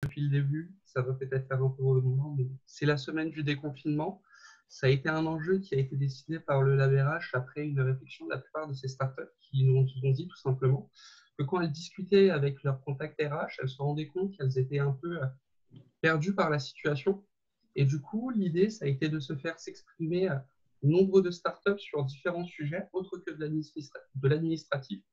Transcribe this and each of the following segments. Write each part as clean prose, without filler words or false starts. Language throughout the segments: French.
depuis le début, ça va peut-être faire un peu redondant, mais c'est la semaine du déconfinement. Ça a été un enjeu qui a été décidé par le Lab RH après une réflexion de la plupart de ces startups qui nous ont dit tout simplement que quand elles discutaient avec leurs contacts RH, elles se rendaient compte qu'elles étaient un peu perdues par la situation. Et du coup, l'idée, ça a été de se faire s'exprimer nombre de startups sur différents sujets autres que de l'administratif,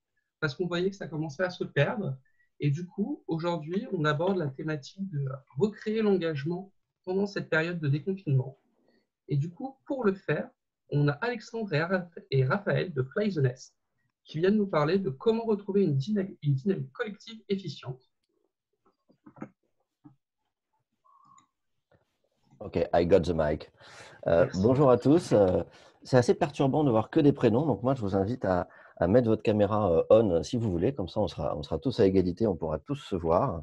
parce qu'on voyait que ça commençait à se perdre. Et du coup, aujourd'hui, on aborde la thématique de recréer l'engagement pendant cette période de déconfinement. Et du coup, pour le faire, on a Alexandre et Raphaël de Fly the Nest qui viennent nous parler de comment retrouver une dynamique collective efficiente. Ok, I got the mic. Merci. Bonjour à tous. C'est assez perturbant de voir que des prénoms, donc moi je vous invite à mettre votre caméra on si vous voulez, comme ça on sera tous à égalité, on pourra tous se voir.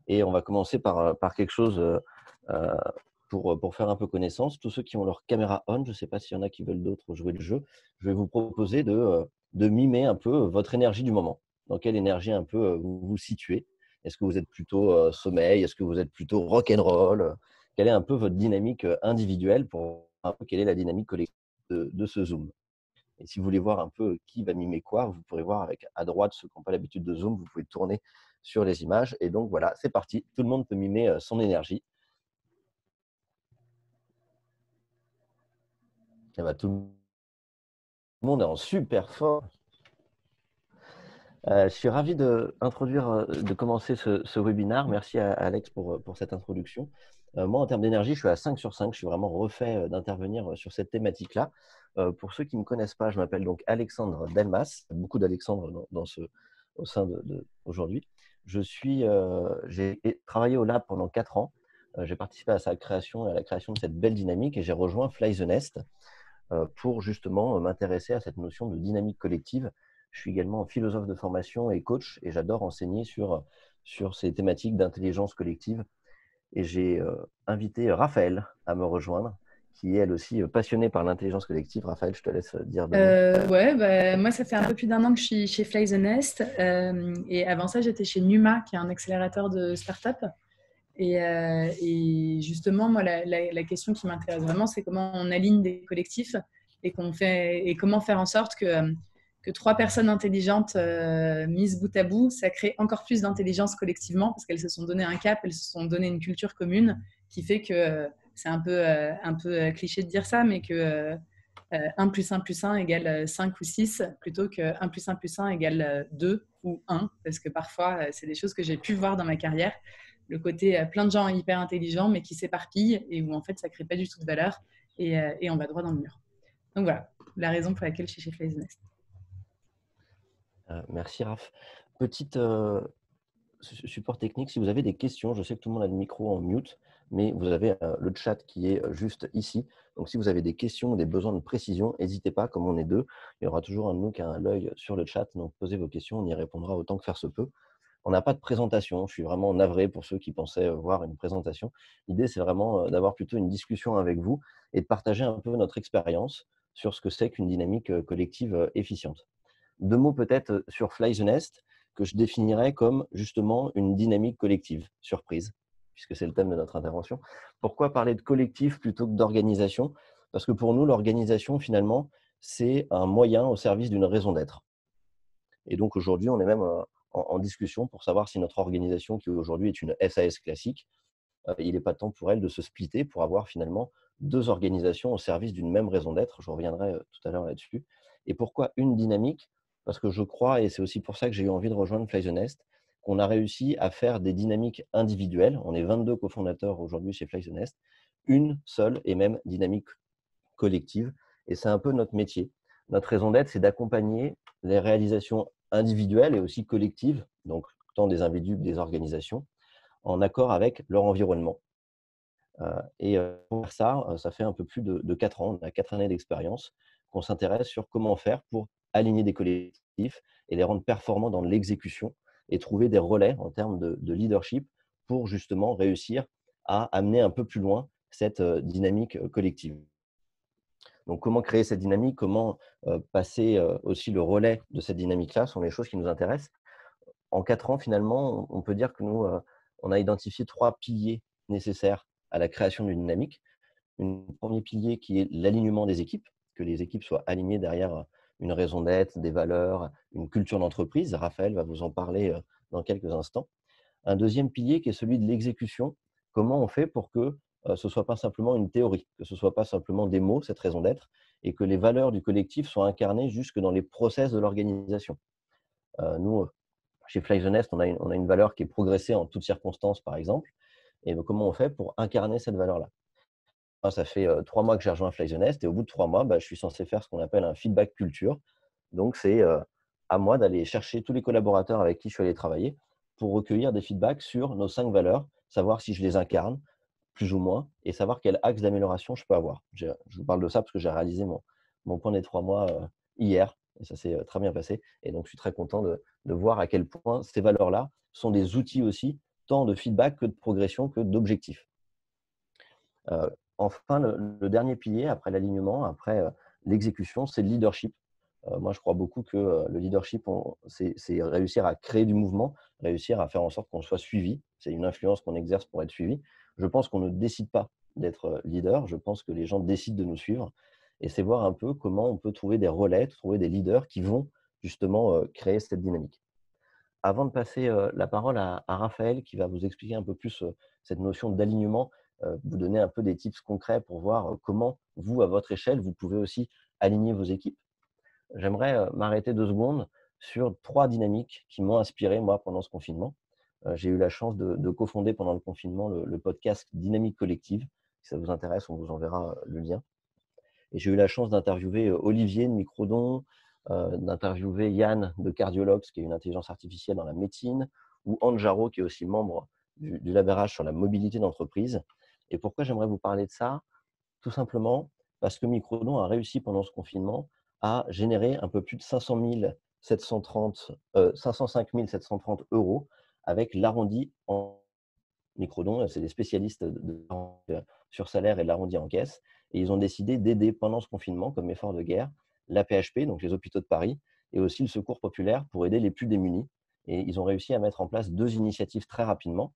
Et on va commencer par quelque chose euh, pour faire un peu connaissance. Tous ceux qui ont leur caméra on, je ne sais pas s'il y en a qui veulent d'autres jouer le jeu, je vais vous proposer de mimer un peu votre énergie du moment. Dans quelle énergie un peu vous vous situez? Est-ce que vous êtes plutôt sommeil? Est-ce que vous êtes plutôt rock'n'roll? Quelle est un peu votre dynamique individuelle pour voir un peu quelle est la dynamique collective de ce Zoom? Et si vous voulez voir un peu qui va mimer quoi, vous pourrez voir avec à droite ceux qui n'ont pas l'habitude de Zoom, vous pouvez tourner sur les images. Et donc voilà, c'est parti. Tout le monde peut mimer son énergie. Et bah, tout le monde est en super forme. Je suis ravi de commencer ce webinaire. Merci à Alex pour cette introduction. Moi, en termes d'énergie, je suis à 5 sur 5. Je suis vraiment refait d'intervenir sur cette thématique-là. Pour ceux qui ne me connaissent pas, je m'appelle donc Alexandre Delmas. Beaucoup d'Alexandre au sein aujourd'hui. J'ai travaillé au lab pendant 4 ans. J'ai participé à sa création et à la création de cette belle dynamique et j'ai rejoint Fly the Nest pour justement m'intéresser à cette notion de dynamique collective. Je suis également philosophe de formation et coach et j'adore enseigner sur ces thématiques d'intelligence collective. Et j'ai invité Raphaël à me rejoindre, qui est elle aussi passionnée par l'intelligence collective. Raphaël, je te laisse dire deux mots. Ouais, bah, moi, ça fait un peu plus d'1 an que je suis chez Fly the Nest. Et avant ça, j'étais chez Numa, qui est un accélérateur de start-up. Et justement, moi, la question qui m'intéresse vraiment, c'est comment on aligne des collectifs et comment faire en sorte que 3 personnes intelligentes mises bout à bout, ça crée encore plus d'intelligence collectivement parce qu'elles se sont donné un cap, elles se sont donné une culture commune qui fait que c'est un peu cliché de dire ça, mais que 1 plus 1 plus 1 égale 5 ou 6 plutôt que 1 plus 1 plus 1 égale 2 ou 1, parce que parfois, c'est des choses que j'ai pu voir dans ma carrière. Le côté plein de gens hyper intelligents, mais qui s'éparpillent et où en fait, ça ne crée pas du tout de valeur et on va droit dans le mur. Donc voilà, la raison pour laquelle je suis chez Fly the Nest. Merci Raph. Petite support technique, si vous avez des questions, je sais que tout le monde a le micro en mute, mais vous avez le chat qui est juste ici. Donc, si vous avez des questions ou des besoins de précision, n'hésitez pas, comme on est deux, il y aura toujours un de nous qui a un œil sur le chat. Donc, posez vos questions, on y répondra autant que faire se peut. On n'a pas de présentation, je suis vraiment navré pour ceux qui pensaient voir une présentation. L'idée, c'est vraiment d'avoir plutôt une discussion avec vous et de partager un peu notre expérience sur ce que c'est qu'une dynamique collective efficiente. 2 mots peut-être sur Fly the Nest, que je définirais comme justement une dynamique collective, surprise, puisque c'est le thème de notre intervention. Pourquoi parler de collectif plutôt que d'organisation? Parce que pour nous, l'organisation, finalement, c'est un moyen au service d'une raison d'être. Et donc aujourd'hui, on est même en discussion pour savoir si notre organisation, qui aujourd'hui est une SAS classique, il n'est pas temps pour elle de se splitter pour avoir finalement 2 organisations au service d'une même raison d'être. Je reviendrai tout à l'heure là-dessus. Et pourquoi une dynamique? Parce que je crois, et c'est aussi pour ça que j'ai eu envie de rejoindre Fly the Nest, qu'on a réussi à faire des dynamiques individuelles. On est 22 cofondateurs aujourd'hui chez Fly the Nest, une seule et même dynamique collective. Et c'est un peu notre métier. Notre raison d'être, c'est d'accompagner les réalisations individuelles et aussi collectives, donc tant des individus que des organisations, en accord avec leur environnement. Et pour ça, ça fait un peu plus de 4 ans, on a 4 années d'expérience, qu'on s'intéresse sur comment faire pour aligner des collectifs et les rendre performants dans l'exécution et trouver des relais en termes de leadership pour justement réussir à amener un peu plus loin cette dynamique collective. Donc, comment créer cette dynamique, comment passer aussi le relais de cette dynamique-là sont les choses qui nous intéressent. En 4 ans, finalement, on peut dire que nous, on a identifié 3 piliers nécessaires à la création d'une dynamique. Un premier pilier qui est l'alignement des équipes, que les équipes soient alignées derrière une raison d'être, des valeurs, une culture d'entreprise. Raphaël va vous en parler dans quelques instants. Un deuxième pilier qui est celui de l'exécution. Comment on fait pour que ce ne soit pas simplement une théorie, que ce ne soit pas simplement des mots, cette raison d'être, et que les valeurs du collectif soient incarnées jusque dans les process de l'organisation. Nous, chez Fly the Nest, on a une valeur qui est progresser en toutes circonstances, par exemple. Et comment on fait pour incarner cette valeur-là? Ça fait 3 mois que j'ai rejoint Fly the Nest et au bout de 3 mois, je suis censé faire ce qu'on appelle un feedback culture. Donc, c'est à moi d'aller chercher tous les collaborateurs avec qui je suis allé travailler pour recueillir des feedbacks sur nos 5 valeurs, savoir si je les incarne, plus ou moins, et savoir quel axe d'amélioration je peux avoir. Je vous parle de ça parce que j'ai réalisé mon point des 3 mois hier, et ça s'est très bien passé. Et donc, je suis très content de voir à quel point ces valeurs-là sont des outils aussi, tant de feedback que de progression, que d'objectifs. Enfin, le dernier pilier, après l'alignement, après l'exécution, c'est le leadership. Moi, je crois beaucoup que le leadership, c'est réussir à créer du mouvement, réussir à faire en sorte qu'on soit suivi. C'est une influence qu'on exerce pour être suivi. Je pense qu'on ne décide pas d'être leader. Je pense que les gens décident de nous suivre. Et c'est voir un peu comment on peut trouver des relais, trouver des leaders qui vont justement créer cette dynamique. Avant de passer la parole à Raphaël, qui va vous expliquer un peu plus cette notion d'alignement, vous donner un peu des tips concrets pour voir comment vous, à votre échelle, vous pouvez aussi aligner vos équipes. J'aimerais m'arrêter 2 secondes sur 3 dynamiques qui m'ont inspiré, moi, pendant ce confinement. J'ai eu la chance de cofonder pendant le confinement le podcast Dynamique Collective. Si ça vous intéresse, on vous enverra le lien. Et j'ai eu la chance d'interviewer Olivier de Microdon, d'interviewer Yann de Cardiologues, qui est une intelligence artificielle dans la médecine, ou Anjaro, qui est aussi membre du Labérage sur la mobilité d'entreprise. Et pourquoi j'aimerais vous parler de ça? Tout simplement parce que Microdon a réussi pendant ce confinement à générer un peu plus de 505 730 euros avec l'arrondi en Microdon. C'est des spécialistes sur salaire et de l'arrondi en caisse. Et ils ont décidé d'aider pendant ce confinement, comme effort de guerre, l'AP-HP, donc les hôpitaux de Paris, et aussi le Secours populaire pour aider les plus démunis. Et ils ont réussi à mettre en place 2 initiatives très rapidement.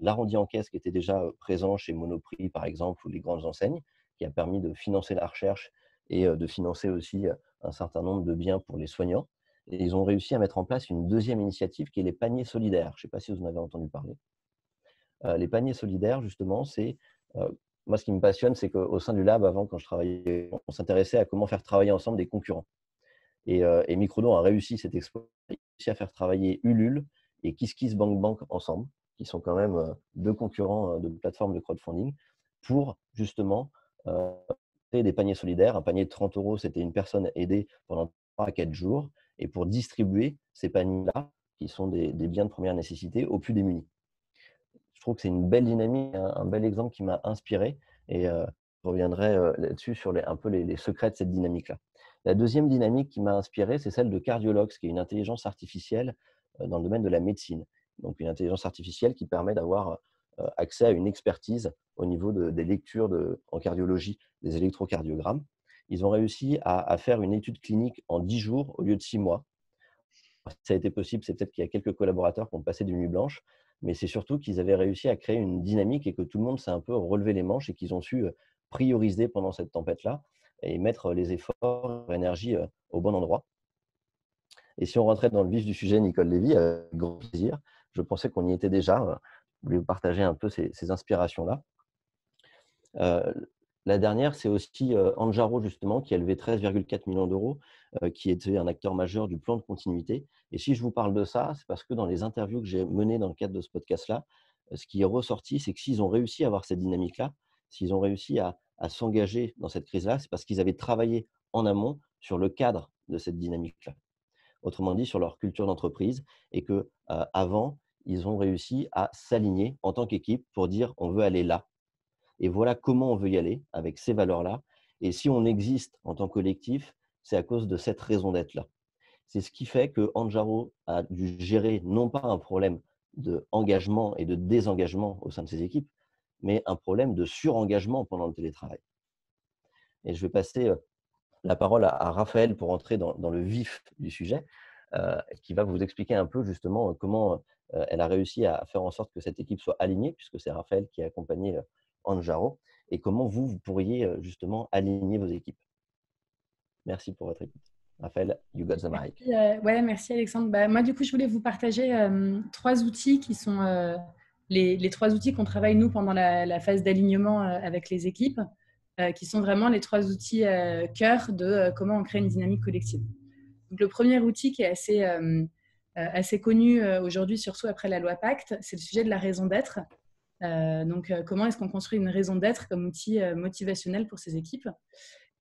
L'arrondi en caisse qui était déjà présent chez Monoprix, par exemple, ou les grandes enseignes, qui a permis de financer la recherche et de financer aussi un certain nombre de biens pour les soignants. Et ils ont réussi à mettre en place une deuxième initiative qui est les paniers solidaires. Je ne sais pas si vous en avez entendu parler. Les paniers solidaires, justement, c'est… moi, ce qui me passionne, c'est qu'au sein du lab, avant, quand je travaillais, on s'intéressait à comment faire travailler ensemble des concurrents. Et Microdon a réussi cet exploit, réussi à faire travailler Ulule et KissKissBankBank ensemble, qui sont quand même 2 concurrents de plateformes de crowdfunding, pour justement créer des paniers solidaires. Un panier de 30 euros, c'était une personne aidée pendant 3 à 4 jours, et pour distribuer ces paniers-là, qui sont des biens de première nécessité, aux plus démunis. Je trouve que c'est une belle dynamique, un bel exemple qui m'a inspiré, et je reviendrai là-dessus sur un peu les secrets de cette dynamique-là. La deuxième dynamique qui m'a inspiré, c'est celle de Cardiologues, qui est une intelligence artificielle dans le domaine de la médecine. Donc, une intelligence artificielle qui permet d'avoir accès à une expertise au niveau des lectures en cardiologie, des électrocardiogrammes. Ils ont réussi à faire une étude clinique en 10 jours au lieu de 6 mois. Si ça a été possible, c'est peut-être qu'il y a quelques collaborateurs qui ont passé des nuits blanches, mais c'est surtout qu'ils avaient réussi à créer une dynamique et que tout le monde s'est un peu relevé les manches et qu'ils ont su prioriser pendant cette tempête-là et mettre les efforts, l'énergie au bon endroit. Et si on rentrait dans le vif du sujet, Nicole Lévy, avec grand plaisir, je pensais qu'on y était déjà. Je voulais vous partager un peu ces inspirations-là. La dernière, c'est aussi Anjaro, justement, qui a levé 13,4 millions d'euros, qui était un acteur majeur du plan de continuité. Et si je vous parle de ça, c'est parce que dans les interviews que j'ai menées dans le cadre de ce podcast-là, ce qui est ressorti, c'est que s'ils ont réussi à avoir cette dynamique-là, s'ils ont réussi à s'engager dans cette crise-là, c'est parce qu'ils avaient travaillé en amont sur le cadre de cette dynamique-là. Autrement dit, sur leur culture d'entreprise, et qu'avant, ils ont réussi à s'aligner en tant qu'équipe pour dire on veut aller là. Et voilà comment on veut y aller avec ces valeurs-là. Et si on existe en tant que collectif, c'est à cause de cette raison d'être-là. C'est ce qui fait que Anjaro a dû gérer non pas un problème d'engagement et de désengagement au sein de ses équipes, mais un problème de surengagement pendant le télétravail. Et je vais passer la parole à Raphaël pour entrer dans le vif du sujet, qui va vous expliquer un peu justement comment elle a réussi à faire en sorte que cette équipe soit alignée, puisque c'est Raphaël qui a accompagné Anjaro, et comment vous pourriez justement aligner vos équipes. Merci pour votre écoute. Raphaël, you got the mic. Ouais, merci Alexandre. Moi, du coup, je voulais vous partager 3 outils qui sont les 3 outils qu'on travaille, nous, pendant la phase d'alignement avec les équipes, qui sont vraiment les 3 outils cœur de comment on crée une dynamique collective. Donc, le premier outil qui est assez connu aujourd'hui, surtout après la loi Pacte, c'est le sujet de la raison d'être. Comment est-ce qu'on construit une raison d'être comme outil motivationnel pour ces équipes?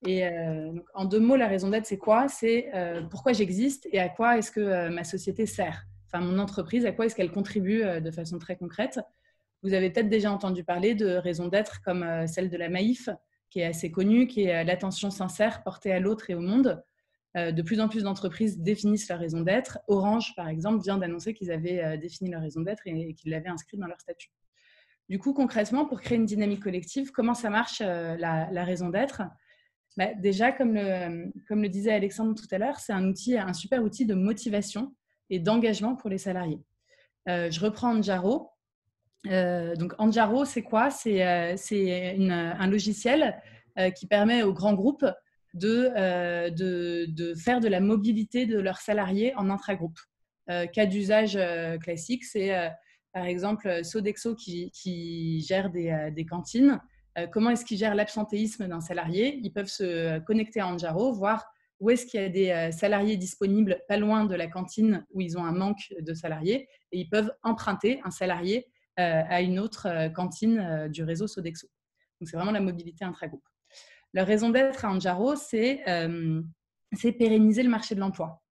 Et donc, en 2 mots, la raison d'être, c'est quoi? C'est pourquoi j'existe et à quoi est-ce que ma société sert? Enfin, mon entreprise, à quoi est-ce qu'elle contribue de façon très concrète? Vous avez peut-être déjà entendu parler de raison d'être comme celle de la Maïf, qui est assez connue, qui est l'attention sincère portée à l'autre et au monde. De plus en plus d'entreprises définissent leur raison d'être. Orange, par exemple, vient d'annoncer qu'ils avaient défini leur raison d'être et qu'ils l'avaient inscrite dans leur statut. Du coup, concrètement, pour créer une dynamique collective, comment ça marche la raison d'être? Déjà, comme le disait Alexandre tout à l'heure, c'est un super outil de motivation et d'engagement pour les salariés. Je reprends Anjaro. Donc, Anjaro, c'est quoi? C'est un logiciel qui permet aux grands groupes de faire de la mobilité de leurs salariés en intragroupe. Cas d'usage classique, c'est par exemple Sodexo qui gère des cantines. Comment est-ce qu'ils gèrent l'absentéisme d'un salarié? Ils peuvent se connecter à Anjaro, voir où est-ce qu'il y a des salariés disponibles pas loin de la cantine où ils ont un manque de salariés et ils peuvent emprunter un salarié à une autre cantine du réseau Sodexo. Donc, c'est vraiment la mobilité intragroupe. Leur raison d'être à Anjaro, c'est pérenniser le marché de l'emploi.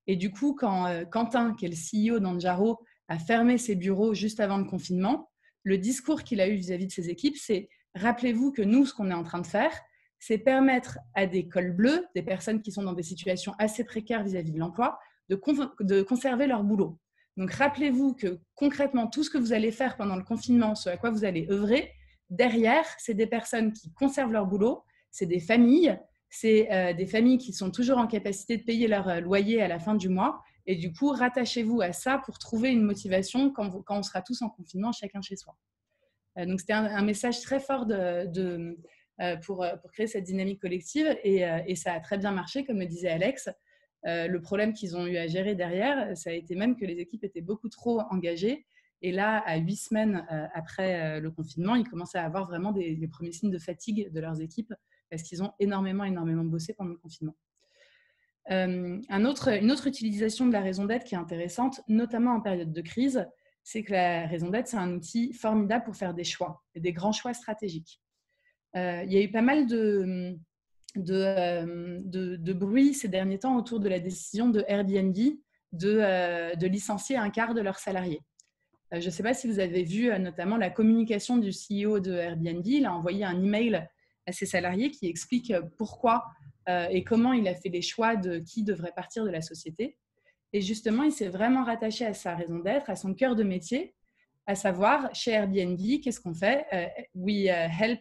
Et du coup, quand Quentin, qui est le CEO d'Anjaro, a fermé ses bureaux juste avant le confinement, le discours qu'il a eu vis-à-vis de ses équipes, c'est « Rappelez-vous que nous, ce qu'on est en train de faire, c'est permettre à des cols bleus, des personnes qui sont dans des situations assez précaires vis-à-vis de l'emploi, de conserver leur boulot. Donc, rappelez-vous que concrètement, tout ce que vous allez faire pendant le confinement, ce à quoi vous allez œuvrer, derrière, c'est des personnes qui conservent leur boulot, c'est des familles, c'est des familles qui sont toujours en capacité de payer leur loyer à la fin du mois. Et du coup, rattachez-vous à ça pour trouver une motivation quand on sera tous en confinement, chacun chez soi. » Donc, c'était un message très fort pour créer cette dynamique collective et ça a très bien marché, comme le disait Alex. Le problème qu'ils ont eu à gérer derrière, ça a été même que les équipes étaient beaucoup trop engagées. Et là, à 8 semaines après le confinement, ils commençaient à avoir vraiment les premiers signes de fatigue de leurs équipes parce qu'ils ont énormément bossé pendant le confinement. Une autre utilisation de la raison d'être qui est intéressante, notamment en période de crise, c'est que la raison d'être, c'est un outil formidable pour faire des choix, et des grands choix stratégiques. Il y a eu pas mal de bruit ces derniers temps autour de la décision de Airbnb de licencier un quart de leurs salariés. Je ne sais pas si vous avez vu notamment la communication du CEO de Airbnb. Il a envoyé un email à ses salariés qui explique pourquoi et comment il a fait les choix de qui devrait partir de la société. Et justement, il s'est vraiment rattaché à sa raison d'être, à son cœur de métier, à savoir, chez Airbnb, qu'est-ce qu'on fait? We help,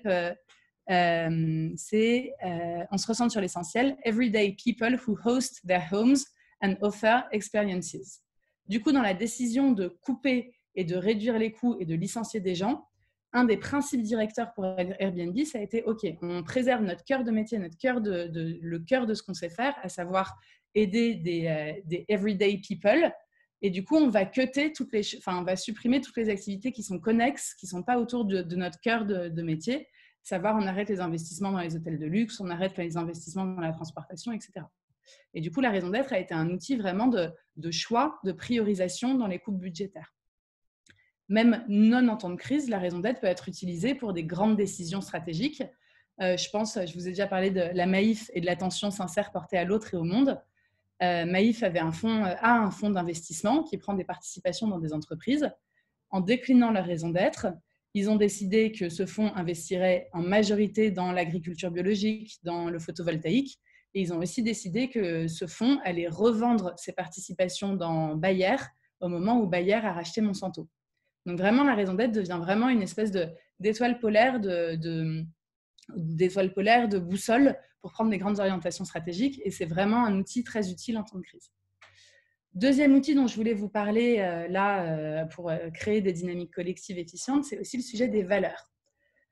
on se recentre sur l'essentiel, everyday people who host their homes and offer experiences. Du coup, dans la décision de couper et de réduire les coûts et de licencier des gens, un des principes directeurs pour Airbnb, ça a été, OK, on préserve notre cœur de métier, le cœur de ce qu'on sait faire, à savoir aider des everyday people. Et du coup, on va on va supprimer toutes les activités qui sont connexes, qui ne sont pas autour de notre cœur de métier. Savoir, on arrête les investissements dans les hôtels de luxe, on arrête les investissements dans la transportation, etc. Et du coup, la raison d'être a été un outil vraiment de choix, de priorisation dans les coupes budgétaires. Même non en temps de crise, la raison d'être peut être utilisée pour des grandes décisions stratégiques. Je vous ai déjà parlé de la Maïf et de l'attention sincère portée à l'autre et au monde. Maïf a un fonds d'investissement qui prend des participations dans des entreprises. En déclinant leur raison d'être, ils ont décidé que ce fonds investirait en majorité dans l'agriculture biologique, dans le photovoltaïque. Et ils ont aussi décidé que ce fonds allait revendre ses participations dans Bayer au moment où Bayer a racheté Monsanto. Donc vraiment, la raison d'être devient vraiment une espèce d'étoile polaire, d'étoile polaire, de boussole pour prendre des grandes orientations stratégiques. Et c'est vraiment un outil très utile en temps de crise. Deuxième outil dont je voulais vous parler pour créer des dynamiques collectives efficientes, c'est aussi le sujet des valeurs.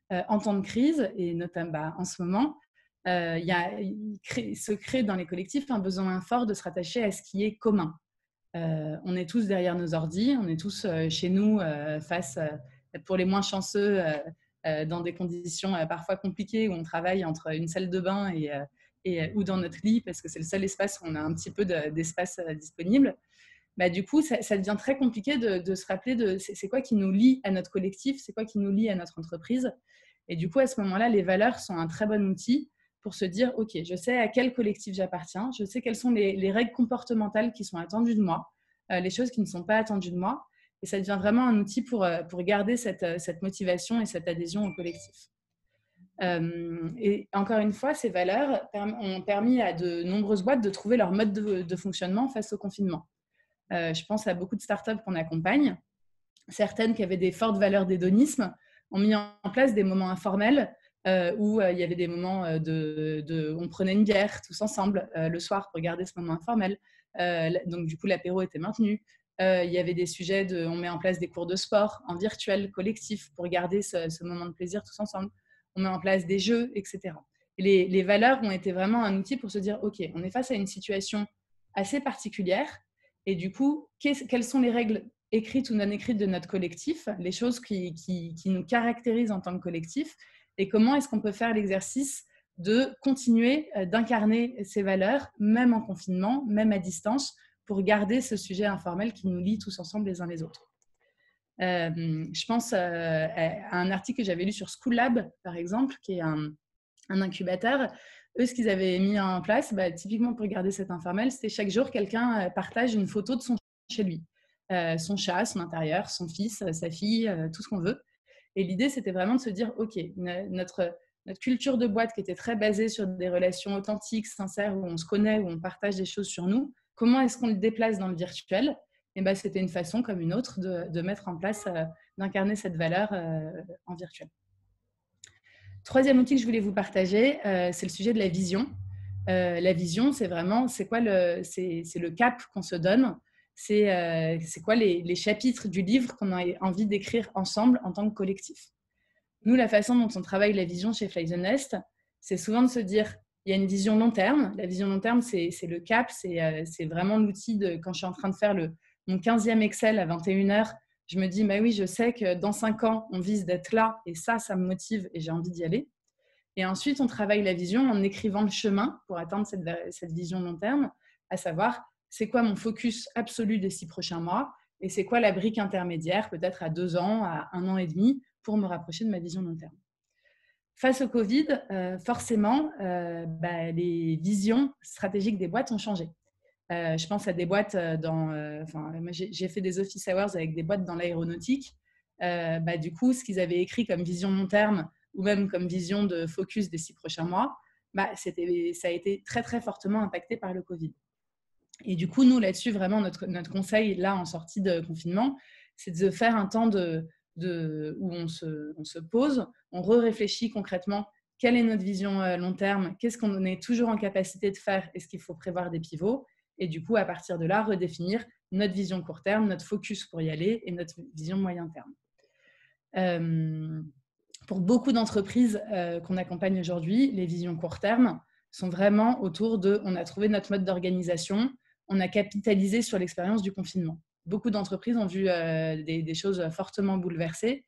En temps de crise, et notamment en ce moment, il se crée dans les collectifs un besoin fort de se rattacher à ce qui est commun. On est tous derrière nos ordis, on est tous chez nous pour les moins chanceux, dans des conditions parfois compliquées où on travaille entre une salle de bain ou dans notre lit parce que c'est le seul espace où on a un petit peu d'espace disponible. Bah, du coup, ça devient très compliqué de se rappeler de c'est quoi qui nous lie à notre collectif, c'est quoi qui nous lie à notre entreprise. Et du coup, à ce moment-là, les valeurs sont un très bon outil pour se dire, OK, je sais à quel collectif j'appartiens, je sais quelles sont les règles comportementales qui sont attendues de moi, les choses qui ne sont pas attendues de moi. Et ça devient vraiment un outil pour garder cette motivation et cette adhésion au collectif. Et encore une fois, ces valeurs ont permis à de nombreuses boîtes de trouver leur mode de fonctionnement face au confinement. Je pense à beaucoup de startups qu'on accompagne. Certaines qui avaient des fortes valeurs d'hédonisme ont mis en place des moments informels où il y avait des moments on prenait une bière tous ensemble le soir pour garder ce moment informel. Donc, du coup, l'apéro était maintenu. Il y avait des sujets on met en place des cours de sport en virtuel, collectif, pour garder ce moment de plaisir tous ensemble. On met en place des jeux, etc. Et les valeurs ont été vraiment un outil pour se dire, OK, on est face à une situation assez particulière. Et du coup, quelles sont les règles écrites ou non écrites de notre collectif, les choses qui nous caractérisent en tant que collectif, et comment est-ce qu'on peut faire l'exercice de continuer d'incarner ces valeurs, même en confinement, même à distance, pour garder ce sujet informel qui nous lie tous ensemble les uns les autres. Je pense à un article que j'avais lu sur School Lab, par exemple, qui est un incubateur. Eux, ce qu'ils avaient mis en place, typiquement pour garder cet informel, c'était chaque jour, quelqu'un partage une photo de son chez lui. Son chat, son intérieur, son fils, sa fille, tout ce qu'on veut. Et l'idée, c'était vraiment de se dire, OK, notre culture de boîte qui était très basée sur des relations authentiques, sincères, où on se connaît, où on partage des choses sur nous, comment est-ce qu'on le déplace dans le virtuel? Et c'était une façon comme une autre de mettre en place, d'incarner cette valeur en virtuel. Troisième outil que je voulais vous partager, c'est le sujet de la vision. La vision, c'est vraiment, c'est le cap qu'on se donne. C'est quoi les chapitres du livre qu'on a envie d'écrire ensemble en tant que collectif. Nous, la façon dont on travaille la vision chez Fly the Nest, c'est souvent de se dire, il y a une vision long terme. La vision long terme, c'est le cap, c'est vraiment l'outil de quand je suis en train de faire mon 15e Excel à 21h, je me dis, oui, je sais que dans 5 ans, on vise d'être là, et ça me motive et j'ai envie d'y aller. Et ensuite, on travaille la vision en écrivant le chemin pour atteindre cette vision long terme, à savoir, c'est quoi mon focus absolu des 6 prochains mois et c'est quoi la brique intermédiaire, peut-être à 2 ans, à 1 an et demi, pour me rapprocher de ma vision long terme. Face au Covid, forcément, les visions stratégiques des boîtes ont changé. Je pense à des boîtes moi, j'ai fait des office hours avec des boîtes dans l'aéronautique. Du coup, ce qu'ils avaient écrit comme vision long terme ou même comme vision de focus des 6 prochains mois, ça a été très, très fortement impacté par le Covid. Et du coup, nous, là-dessus, vraiment, notre conseil, là, en sortie de confinement, c'est de faire un temps où on se pose, on réfléchit concrètement quelle est notre vision long terme, qu'est-ce qu'on est toujours en capacité de faire, est-ce qu'il faut prévoir des pivots, et du coup, à partir de là, redéfinir notre vision court terme, notre focus pour y aller et notre vision moyen terme. Pour beaucoup d'entreprises qu'on accompagne aujourd'hui, les visions court terme sont vraiment autour de on a trouvé notre mode d'organisation, on a capitalisé sur l'expérience du confinement. Beaucoup d'entreprises ont vu des choses fortement bouleversées.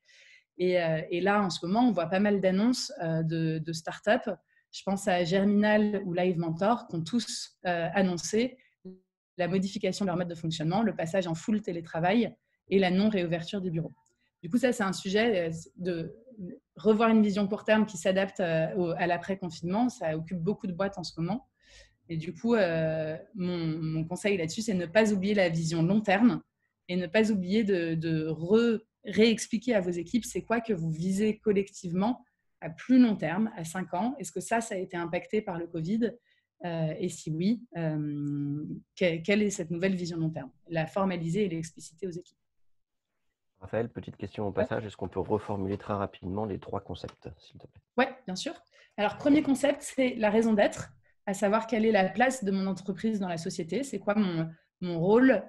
Et là, en ce moment, on voit pas mal d'annonces de start-up. Je pense à Germinal ou Live Mentor qui ont tous annoncé la modification de leur mode de fonctionnement, le passage en full télétravail et la non-réouverture des bureaux. Du coup, ça, c'est un sujet de revoir une vision court terme qui s'adapte à l'après-confinement. Ça occupe beaucoup de boîtes en ce moment. Et du coup, mon conseil là-dessus, c'est de ne pas oublier la vision long terme et ne pas oublier de réexpliquer à vos équipes c'est quoi que vous visez collectivement à plus long terme, à 5 ans. Est-ce que ça a été impacté par le Covid ? Et si oui, quelle est cette nouvelle vision long terme ? La formaliser et l'expliciter aux équipes. Raphaël, petite question au passage. Est-ce qu'on peut reformuler très rapidement les 3 concepts, s'il te plaît ? Oui, bien sûr. Alors, premier concept, c'est la raison d'être, à savoir quelle est la place de mon entreprise dans la société, c'est quoi mon rôle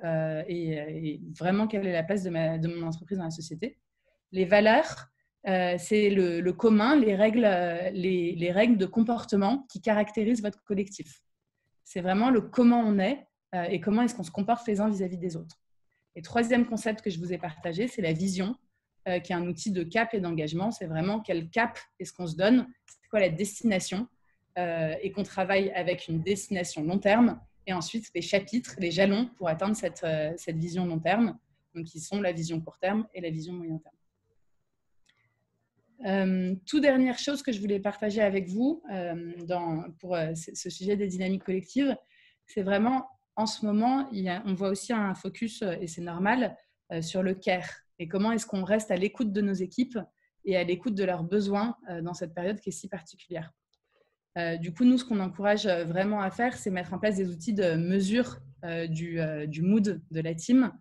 et vraiment quelle est la place de mon entreprise dans la société. Les valeurs, c'est le commun, les règles de comportement qui caractérisent votre collectif. C'est vraiment le comment on est et comment est-ce qu'on se comporte les uns vis-à-vis des autres. Et troisième concept que je vous ai partagé, c'est la vision, qui est un outil de cap et d'engagement. C'est vraiment quel cap est-ce qu'on se donne, c'est quoi la destination, et qu'on travaille avec une destination long terme et ensuite les chapitres, les jalons pour atteindre cette vision long terme, donc qui sont la vision court terme et la vision moyen terme. Toute dernière chose que je voulais partager avec vous pour ce sujet des dynamiques collectives, c'est vraiment en ce moment, on voit aussi un focus, et c'est normal, sur le care et comment est-ce qu'on reste à l'écoute de nos équipes et à l'écoute de leurs besoins dans cette période qui est si particulière. Du coup, nous, ce qu'on encourage vraiment à faire, c'est mettre en place des outils de mesure du mood de la team.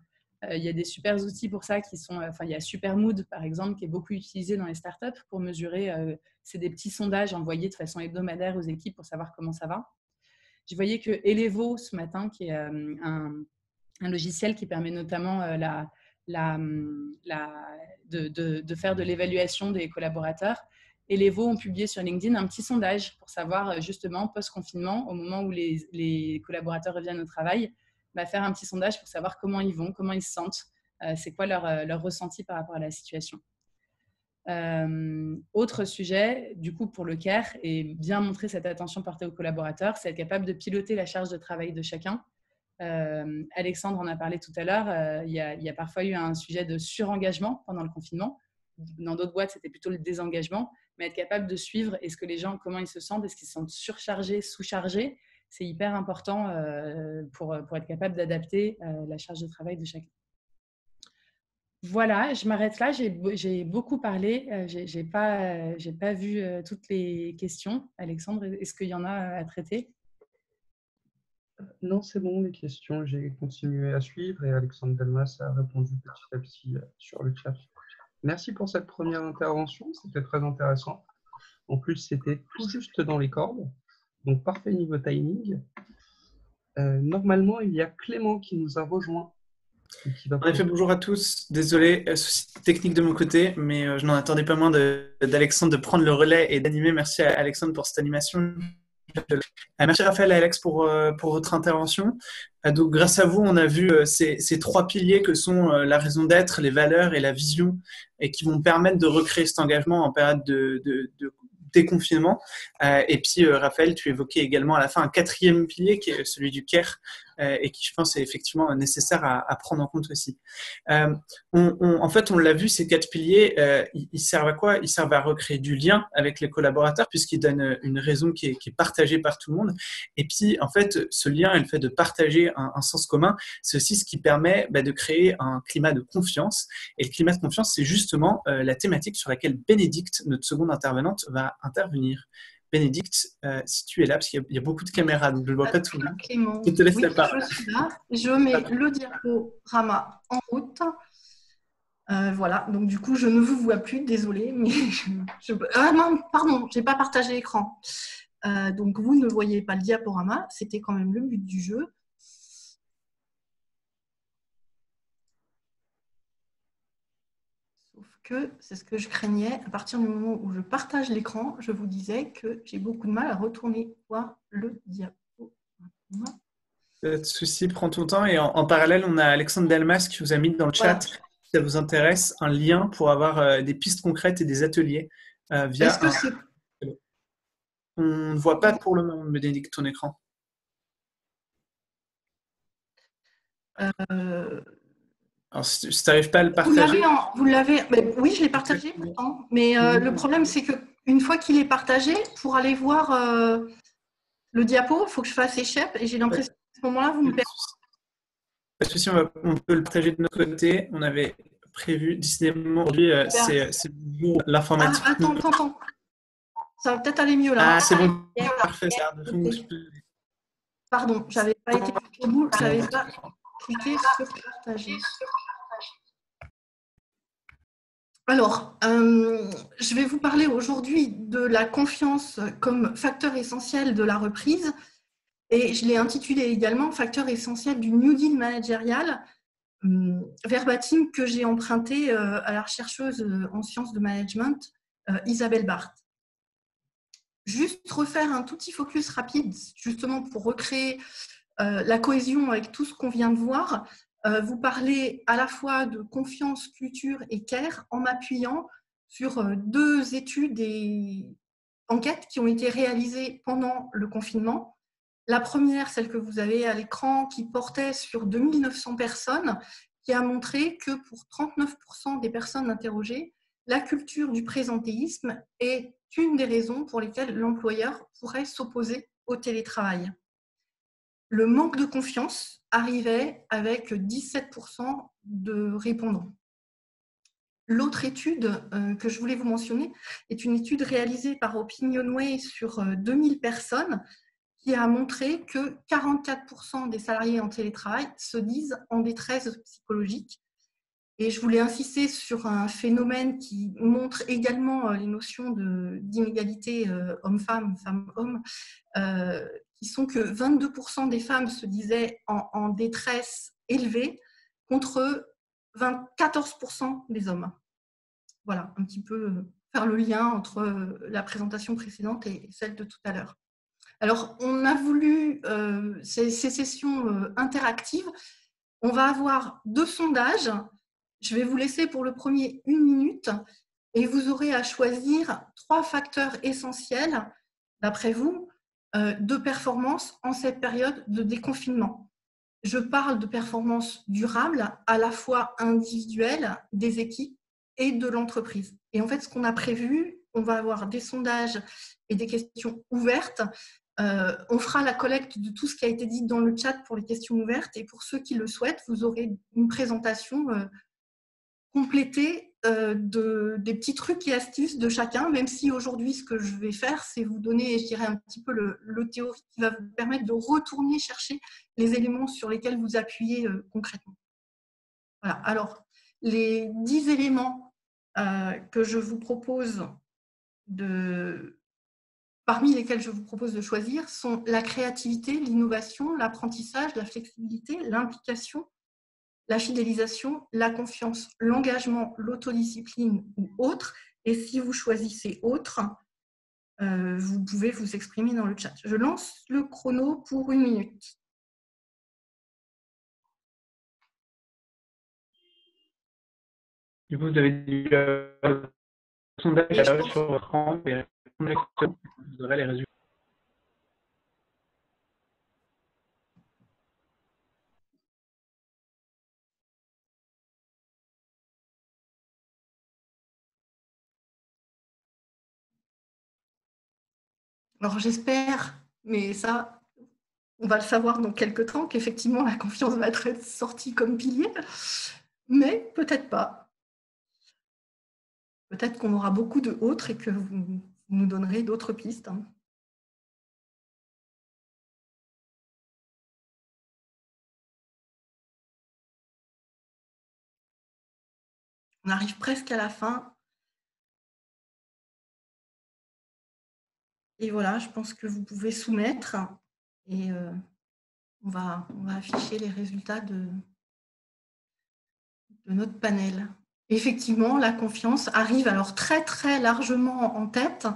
Il y a des super outils pour ça qui sont, il y a Supermood par exemple qui est beaucoup utilisé dans les startups pour mesurer. C'est des petits sondages envoyés de façon hebdomadaire aux équipes pour savoir comment ça va. Je voyais que Elevo ce matin, qui est un logiciel qui permet notamment de faire de l'évaluation des collaborateurs. Elevo ont publié sur LinkedIn un petit sondage pour savoir justement post-confinement, au moment où les collaborateurs reviennent au travail, faire un petit sondage pour savoir comment ils vont, comment ils se sentent, c'est quoi leur ressenti par rapport à la situation. Autre sujet, du coup, pour le care, et bien montrer cette attention portée aux collaborateurs, c'est être capable de piloter la charge de travail de chacun. Alexandre en a parlé tout à l'heure, il y a parfois eu un sujet de surengagement pendant le confinement. Dans d'autres boîtes, c'était plutôt le désengagement, mais être capable de suivre est-ce que les gens, comment ils se sentent, est-ce qu'ils se sentent surchargés, sous-chargés, c'est hyper important pour être capable d'adapter la charge de travail de chacun. Voilà, je m'arrête là. J'ai beaucoup parlé. J'ai pas vu toutes les questions. Alexandre, est-ce qu'il y en a à traiter? Non, c'est bon, les questions, j'ai continué à suivre et Alexandre Delmas a répondu petit à petit sur le chat. Merci pour cette première intervention, c'était très intéressant. En plus, c'était tout juste dans les cordes, donc parfait niveau timing. Normalement, il y a Clément qui nous a rejoint. En effet, bonjour à tous. Désolé, souci technique de mon côté, mais je n'en attendais pas moins d'Alexandre de prendre le relais et d'animer. Merci à Alexandre pour cette animation. Merci Raphaël et Alex pour votre intervention. Donc, grâce à vous, on a vu ces trois piliers que sont la raison d'être, les valeurs et la vision, et qui vont permettre de recréer cet engagement en période de déconfinement. Et puis, Raphaël, tu évoquais également à la fin un quatrième pilier qui est celui du care, et qui, je pense, est effectivement nécessaire à prendre en compte aussi. En fait, on l'a vu, ces quatre piliers, ils servent à quoi? Ils servent à recréer du lien avec les collaborateurs puisqu'ils donnent une raison qui est partagée par tout le monde. Et puis, en fait, ce lien et le fait de partager un sens commun, c'est aussi ce qui permet de créer un climat de confiance. Et le climat de confiance, c'est justement la thématique sur laquelle Bénédicte, notre seconde intervenante, va intervenir. Bénédicte, si tu es là, parce qu'il y a beaucoup de caméras, donc je ne vois pas tout. Clément, je te laisse la oui, parole. je suis là. Je mets le diaporama en route. Voilà, donc du coup, je ne vous vois plus, désolée, mais ah non, pardon, je n'ai pas partagé l'écran. Donc, vous ne voyez pas le diaporama, c'était quand même le but du jeu. Que c'est ce que je craignais. À partir du moment où je partage l'écran, je vous disais que j'ai beaucoup de mal à retourner voir le diapo. Pas de souci, prends ton temps. Et en parallèle, on a Alexandre Delmas qui vous a mis dans le chat, si ça vous intéresse, un lien pour avoir des pistes concrètes et des ateliers via. Est-ce que c'est... On ne voit pas pour le moment, Bénédicte, ton écran. Alors, si tu n'arrives pas à le partager… Vous l'avez, oui, je l'ai partagé pourtant. Mais le problème, c'est qu'une fois qu'il est partagé, pour aller voir le diapo, il faut que je fasse échec. Et j'ai l'impression qu'à ce moment-là, vous me perdez. Pas de souci, on peut le partager de notre côté. On avait prévu, décidément, aujourd'hui, c'est l'informatique. Attends. Ça va peut-être aller mieux là. Ah, c'est bon, parfait. Ça. Pardon, je n'avais pas été au bout, je n'avais pas cliqué sur partager. Alors, je vais vous parler aujourd'hui de la confiance comme facteur essentiel de la reprise. Et je l'ai intitulé également « Facteur essentiel du New Deal managérial », verbatim que j'ai emprunté à la chercheuse en sciences de management, Isabelle Barthes. Juste refaire un tout petit focus rapide, justement pour recréer la cohésion avec tout ce qu'on vient de voir. Vous parlez à la fois de confiance, culture et care en m'appuyant sur 2 études et enquêtes qui ont été réalisées pendant le confinement. La première, celle que vous avez à l'écran, qui portait sur 2900 personnes, qui a montré que pour 39% des personnes interrogées, la culture du présentéisme est une des raisons pour lesquelles l'employeur pourrait s'opposer au télétravail. Le manque de confiance arrivait avec 17% de répondants. L'autre étude que je voulais vous mentionner est une étude réalisée par Opinionway sur 2000 personnes qui a montré que 44% des salariés en télétravail se disent en détresse psychologique. Et je voulais insister sur un phénomène qui montre également les notions d'inégalité homme-femme, femme-homme, qui sont que 22% des femmes se disaient en détresse élevée contre 14% des hommes. Voilà, un petit peu faire le lien entre la présentation précédente et celle de tout à l'heure. Alors, on a voulu ces sessions interactives. On va avoir 2 sondages. Je vais vous laisser pour le premier 1 minute et vous aurez à choisir 3 facteurs essentiels, d'après vous, de performance en cette période de déconfinement. Je parle de performance durable, à la fois individuelle, des équipes et de l'entreprise. Et en fait, ce qu'on a prévu, on va avoir des sondages et des questions ouvertes. On fera la collecte de tout ce qui a été dit dans le chat pour les questions ouvertes. Et pour ceux qui le souhaitent, vous aurez une présentation complétée des petits trucs et astuces de chacun, même si aujourd'hui, ce que je vais faire, c'est vous donner, je dirais, un petit peu le théorique qui va vous permettre de retourner chercher les éléments sur lesquels vous appuyez concrètement. Voilà. Alors, les 10 éléments que je vous propose parmi lesquels je vous propose de choisir sont la créativité, l'innovation, l'apprentissage, la flexibilité, l'implication, la fidélisation, la confiance, l'engagement, l'autodiscipline ou autre. Et si vous choisissez autre, vous pouvez vous exprimer dans le chat. Je lance le chrono pour 1 minute. Du coup, vous avez du sondage sur l'écran et vous aurez les résultats. Alors j'espère, mais ça, on va le savoir dans quelques temps, qu'effectivement la confiance va être sortie comme pilier, mais peut-être pas. Peut-être qu'on aura beaucoup de autres et que vous nous donnerez d'autres pistes. On arrive presque à la fin. Et voilà, je pense que vous pouvez soumettre et on va afficher les résultats de notre panel. Effectivement, la confiance arrive alors très très largement en tête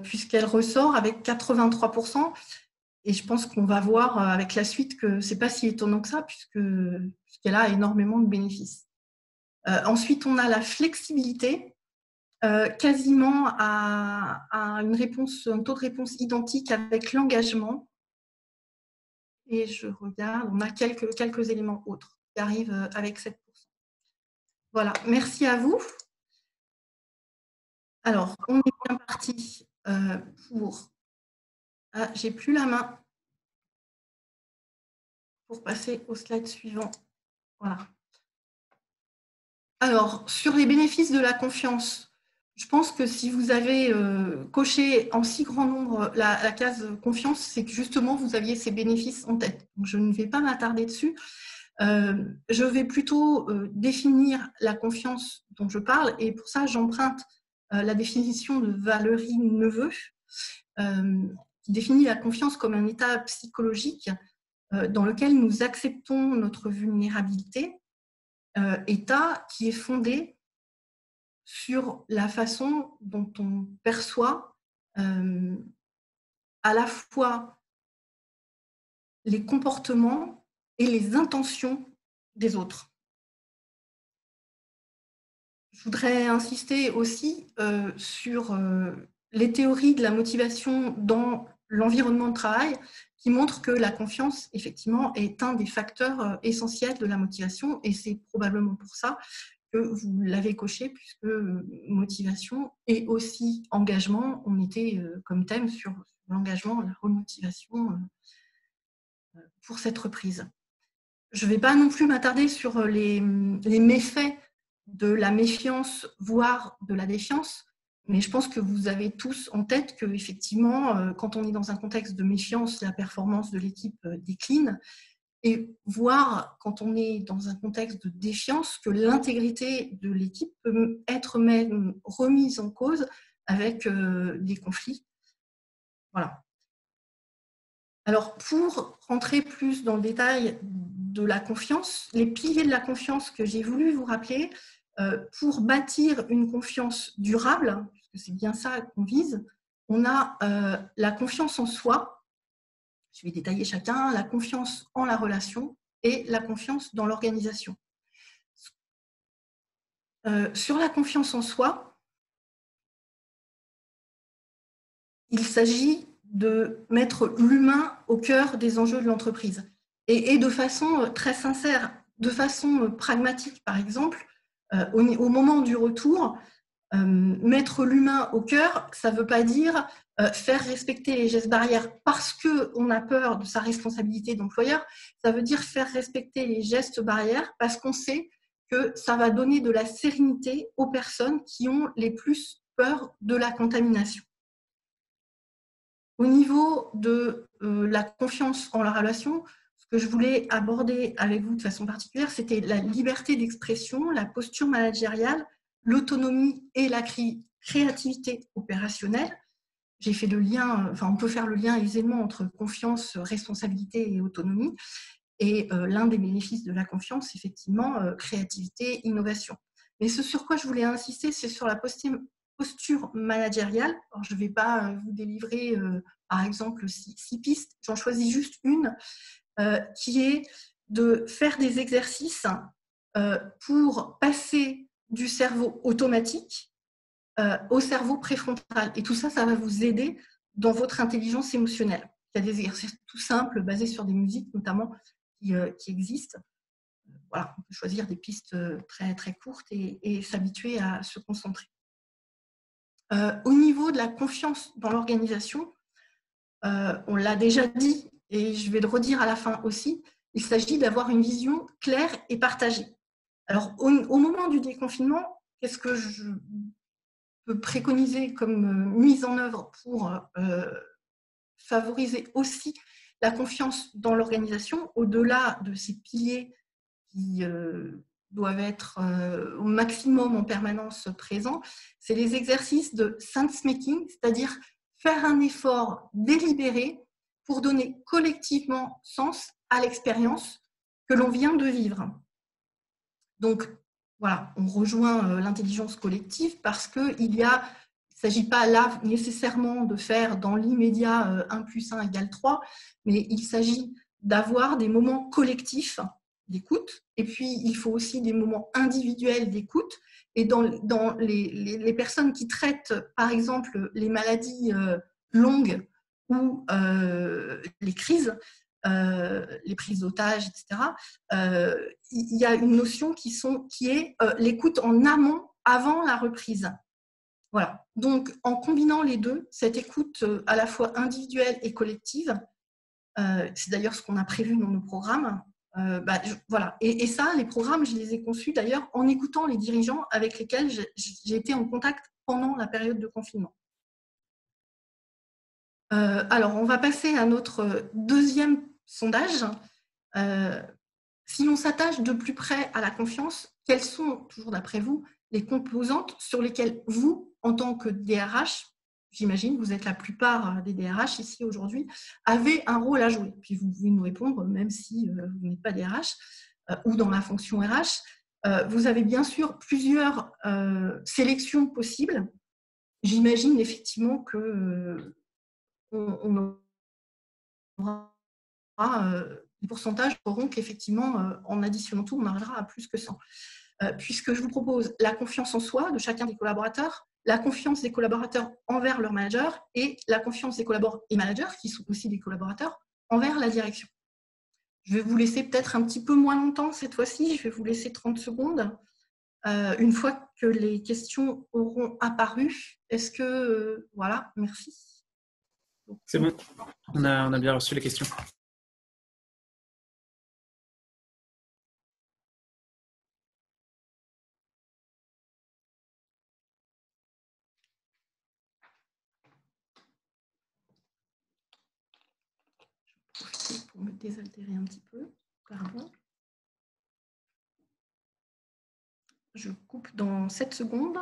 puisqu'elle ressort avec 83%. Et je pense qu'on va voir avec la suite que ce n'est pas si étonnant que ça puisqu'elle a énormément de bénéfices. Ensuite, on a la flexibilité. Quasiment à un taux de réponse identique avec l'engagement. Et je regarde, on a quelques éléments autres qui arrivent avec 7%. Voilà, merci à vous. Alors, on est bien parti pour... Ah, j'ai plus la main pour passer au slide suivant. Voilà. Alors, sur les bénéfices de la confiance, je pense que si vous avez coché en si grand nombre la case confiance, c'est que justement, vous aviez ces bénéfices en tête. Donc, je ne vais pas m'attarder dessus. Je vais plutôt définir la confiance dont je parle. Et pour ça, j'emprunte la définition de Valérie Neveu, qui définit la confiance comme un état psychologique dans lequel nous acceptons notre vulnérabilité, état qui est fondé sur la façon dont on perçoit à la fois les comportements et les intentions des autres. Je voudrais insister aussi sur les théories de la motivation dans l'environnement de travail qui montrent que la confiance, effectivement, est un des facteurs essentiels de la motivation, et c'est probablement pour ça que vous l'avez coché, puisque motivation et aussi engagement, on était comme thème sur l'engagement, la remotivation pour cette reprise. Je ne vais pas non plus m'attarder sur les méfaits de la méfiance, voire de la défiance, mais je pense que vous avez tous en tête qu'effectivement, quand on est dans un contexte de méfiance, la performance de l'équipe décline, et voire quand on est dans un contexte de défiance, que l'intégrité de l'équipe peut être même remise en cause avec des conflits. Voilà. Alors, pour rentrer plus dans le détail de la confiance, les piliers de la confiance que j'ai voulu vous rappeler, pour bâtir une confiance durable, puisque c'est bien ça qu'on vise, on a la confiance en soi, je vais détailler chacun, la confiance en la relation et la confiance dans l'organisation. Sur la confiance en soi, il s'agit de mettre l'humain au cœur des enjeux de l'entreprise. Et de façon très sincère, de façon pragmatique, par exemple, au moment du retour, mettre l'humain au cœur, ça ne veut pas dire faire respecter les gestes barrières parce qu'on a peur de sa responsabilité d'employeur, ça veut dire faire respecter les gestes barrières parce qu'on sait que ça va donner de la sérénité aux personnes qui ont les plus peur de la contamination. Au niveau de la confiance en la relation, ce que je voulais aborder avec vous de façon particulière, c'était la liberté d'expression, la posture managériale, l'autonomie et la créativité opérationnelle. J'ai fait le lien, enfin on peut faire le lien aisément entre confiance, responsabilité et autonomie. Et l'un des bénéfices de la confiance, effectivement, créativité, innovation. Mais ce sur quoi je voulais insister, c'est sur la posture managériale. Alors, je ne vais pas vous délivrer, par exemple, 6 pistes. J'en choisis juste une, qui est de faire des exercices pour passer du cerveau automatique au cerveau préfrontal. Et tout ça, ça va vous aider dans votre intelligence émotionnelle. Il y a des exercices tout simples, basés sur des musiques notamment, qui existent. Voilà, on peut choisir des pistes très, très courtes et s'habituer à se concentrer. Au niveau de la confiance dans l'organisation, on l'a déjà dit et je vais le redire à la fin aussi, il s'agit d'avoir une vision claire et partagée. Alors, au moment du déconfinement, qu'est-ce que je peux préconiser comme mise en œuvre pour favoriser aussi la confiance dans l'organisation, au-delà de ces piliers qui doivent être au maximum en permanence présents, c'est les exercices de sense-making, c'est-à-dire faire un effort délibéré pour donner collectivement sens à l'expérience que l'on vient de vivre. Donc, voilà, on rejoint l'intelligence collective parce qu'il ne s'agit pas là nécessairement de faire dans l'immédiat 1 + 1 = 3, mais il s'agit d'avoir des moments collectifs d'écoute, et puis il faut aussi des moments individuels d'écoute. Et dans les personnes qui traitent, par exemple, les maladies longues ou les crises, les prises d'otages, etc., il y a une notion qui est l'écoute en amont, avant la reprise. Voilà. Donc, en combinant les deux, cette écoute à la fois individuelle et collective, c'est d'ailleurs ce qu'on a prévu dans nos programmes. Voilà. Et ça, les programmes, je les ai conçus d'ailleurs en écoutant les dirigeants avec lesquels j'ai été en contact pendant la période de confinement. Alors, on va passer à notre deuxième sondage. Si l'on s'attache de plus près à la confiance, quelles sont, toujours d'après vous, les composantes sur lesquelles vous, en tant que DRH, j'imagine, vous êtes la plupart des DRH ici aujourd'hui, avez un rôle à jouer. Puis vous pouvez nous répondre, même si vous n'êtes pas DRH ou dans la fonction RH. Vous avez bien sûr plusieurs sélections possibles. J'imagine effectivement que on aura des pourcentages feront qu'effectivement, en additionnant tout, on arrivera à plus que 100. Puisque je vous propose la confiance en soi de chacun des collaborateurs, la confiance des collaborateurs envers leur manager et la confiance des collaborateurs et managers, qui sont aussi des collaborateurs, envers la direction. Je vais vous laisser peut-être un petit peu moins longtemps cette fois-ci, je vais vous laisser 30 secondes. Une fois que les questions auront apparu, est-ce que... voilà, merci. C'est bon, on a bien reçu les questions. Pour me désaltérer un petit peu. Pardon. Je coupe dans 7 secondes.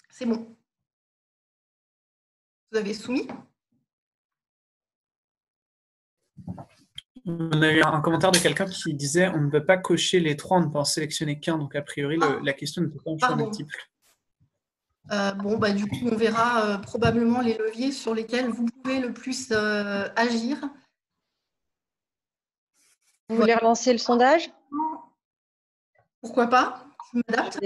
C'est bon. Vous avez soumis? On a eu un commentaire de quelqu'un qui disait on ne peut pas cocher les 3, on ne peut en sélectionner qu'un. Donc, a priori, la question ne peut pas en choix multiple. Du coup, on verra probablement les leviers sur lesquels vous pouvez le plus agir. Vous voulez relancer le sondage? Pourquoi pas? Je m'adapte.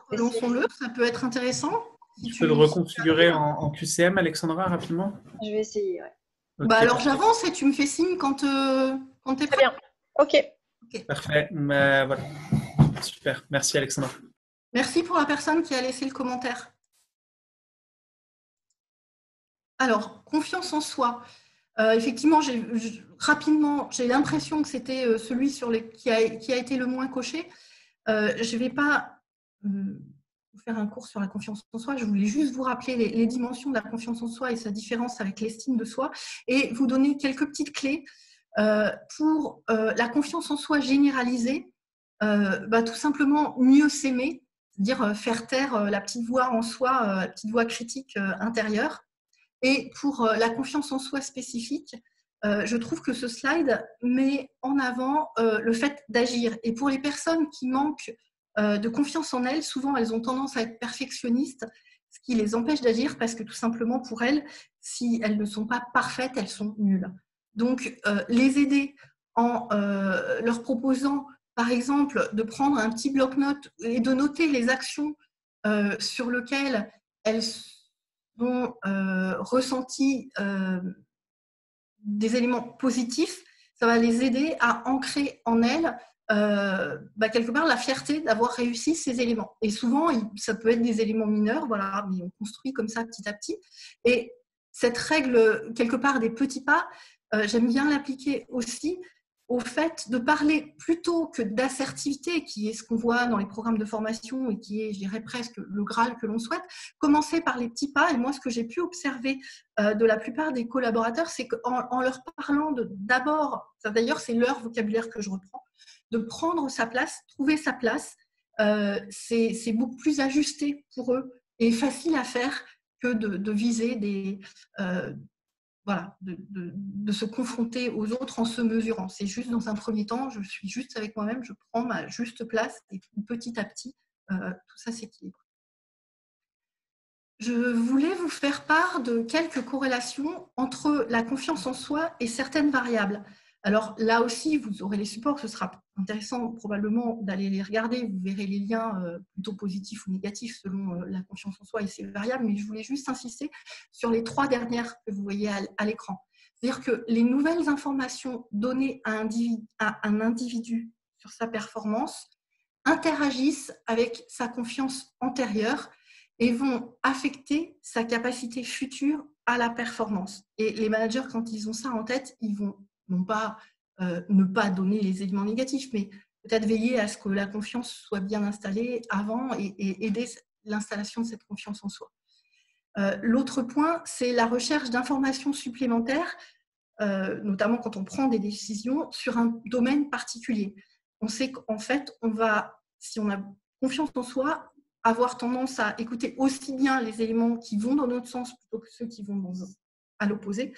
Relançons-le, ça peut être intéressant. Tu peux le reconfigurer en QCM, Alexandra, rapidement? Je vais essayer, ouais. Okay. Alors, j'avance et tu me fais signe quand tu es prêt. Très bien. OK. Parfait. Voilà. Super. Merci, Alexandra. Merci pour la personne qui a laissé le commentaire. Alors, confiance en soi. Effectivement, rapidement, j'ai l'impression que c'était celui qui a été le moins coché. Je ne vais pas vous faire un cours sur la confiance en soi. Je voulais juste vous rappeler les dimensions de la confiance en soi et sa différence avec l'estime de soi et vous donner quelques petites clés pour la confiance en soi généralisée. Tout simplement mieux s'aimer, c'est-à-dire faire taire la petite voix en soi, la petite voix critique intérieure. Et pour la confiance en soi spécifique, je trouve que ce slide met en avant le fait d'agir. Et pour les personnes qui manquent de confiance en elles, souvent elles ont tendance à être perfectionnistes, ce qui les empêche d'agir parce que tout simplement pour elles, si elles ne sont pas parfaites, elles sont nulles. Donc, les aider en leur proposant, par exemple, de prendre un petit bloc-notes et de noter les actions sur lesquelles elles ont ressenti des éléments positifs, ça va les aider à ancrer en elles quelque part la fierté d'avoir réussi ces éléments. Et souvent, ça peut être des éléments mineurs, voilà, mais on construit comme ça petit à petit. Et cette règle, quelque part, des petits pas, j'aime bien l'appliquer aussi au fait de parler plutôt que d'assertivité, qui est ce qu'on voit dans les programmes de formation et qui est, je dirais, presque le Graal que l'on souhaite, commencer par les petits pas. Et moi, ce que j'ai pu observer de la plupart des collaborateurs, c'est qu'en leur parlant d'abord, d'ailleurs, c'est leur vocabulaire que je reprends, de prendre sa place, trouver sa place, c'est beaucoup plus ajusté pour eux et facile à faire que de viser des... de se confronter aux autres en se mesurant. C'est juste dans un premier temps, je suis juste avec moi-même, je prends ma juste place et petit à petit, tout ça s'équilibre. Je voulais vous faire part de quelques corrélations entre la confiance en soi et certaines variables. Alors là aussi, vous aurez les supports, ce sera intéressant probablement d'aller les regarder, vous verrez les liens plutôt positifs ou négatifs selon la confiance en soi et ses variables, mais je voulais juste insister sur les 3 dernières que vous voyez à l'écran. C'est-à-dire que les nouvelles informations données à un individu sur sa performance interagissent avec sa confiance antérieure et vont affecter sa capacité future à la performance. Et les managers, quand ils ont ça en tête, ils vont non pas ne pas donner les éléments négatifs, mais peut-être veiller à ce que la confiance soit bien installée avant et aider l'installation de cette confiance en soi. L'autre point, c'est la recherche d'informations supplémentaires, notamment quand on prend des décisions sur un domaine particulier. On sait qu'en fait, si on a confiance en soi, avoir tendance à écouter aussi bien les éléments qui vont dans notre sens plutôt que ceux qui vont à l'opposé.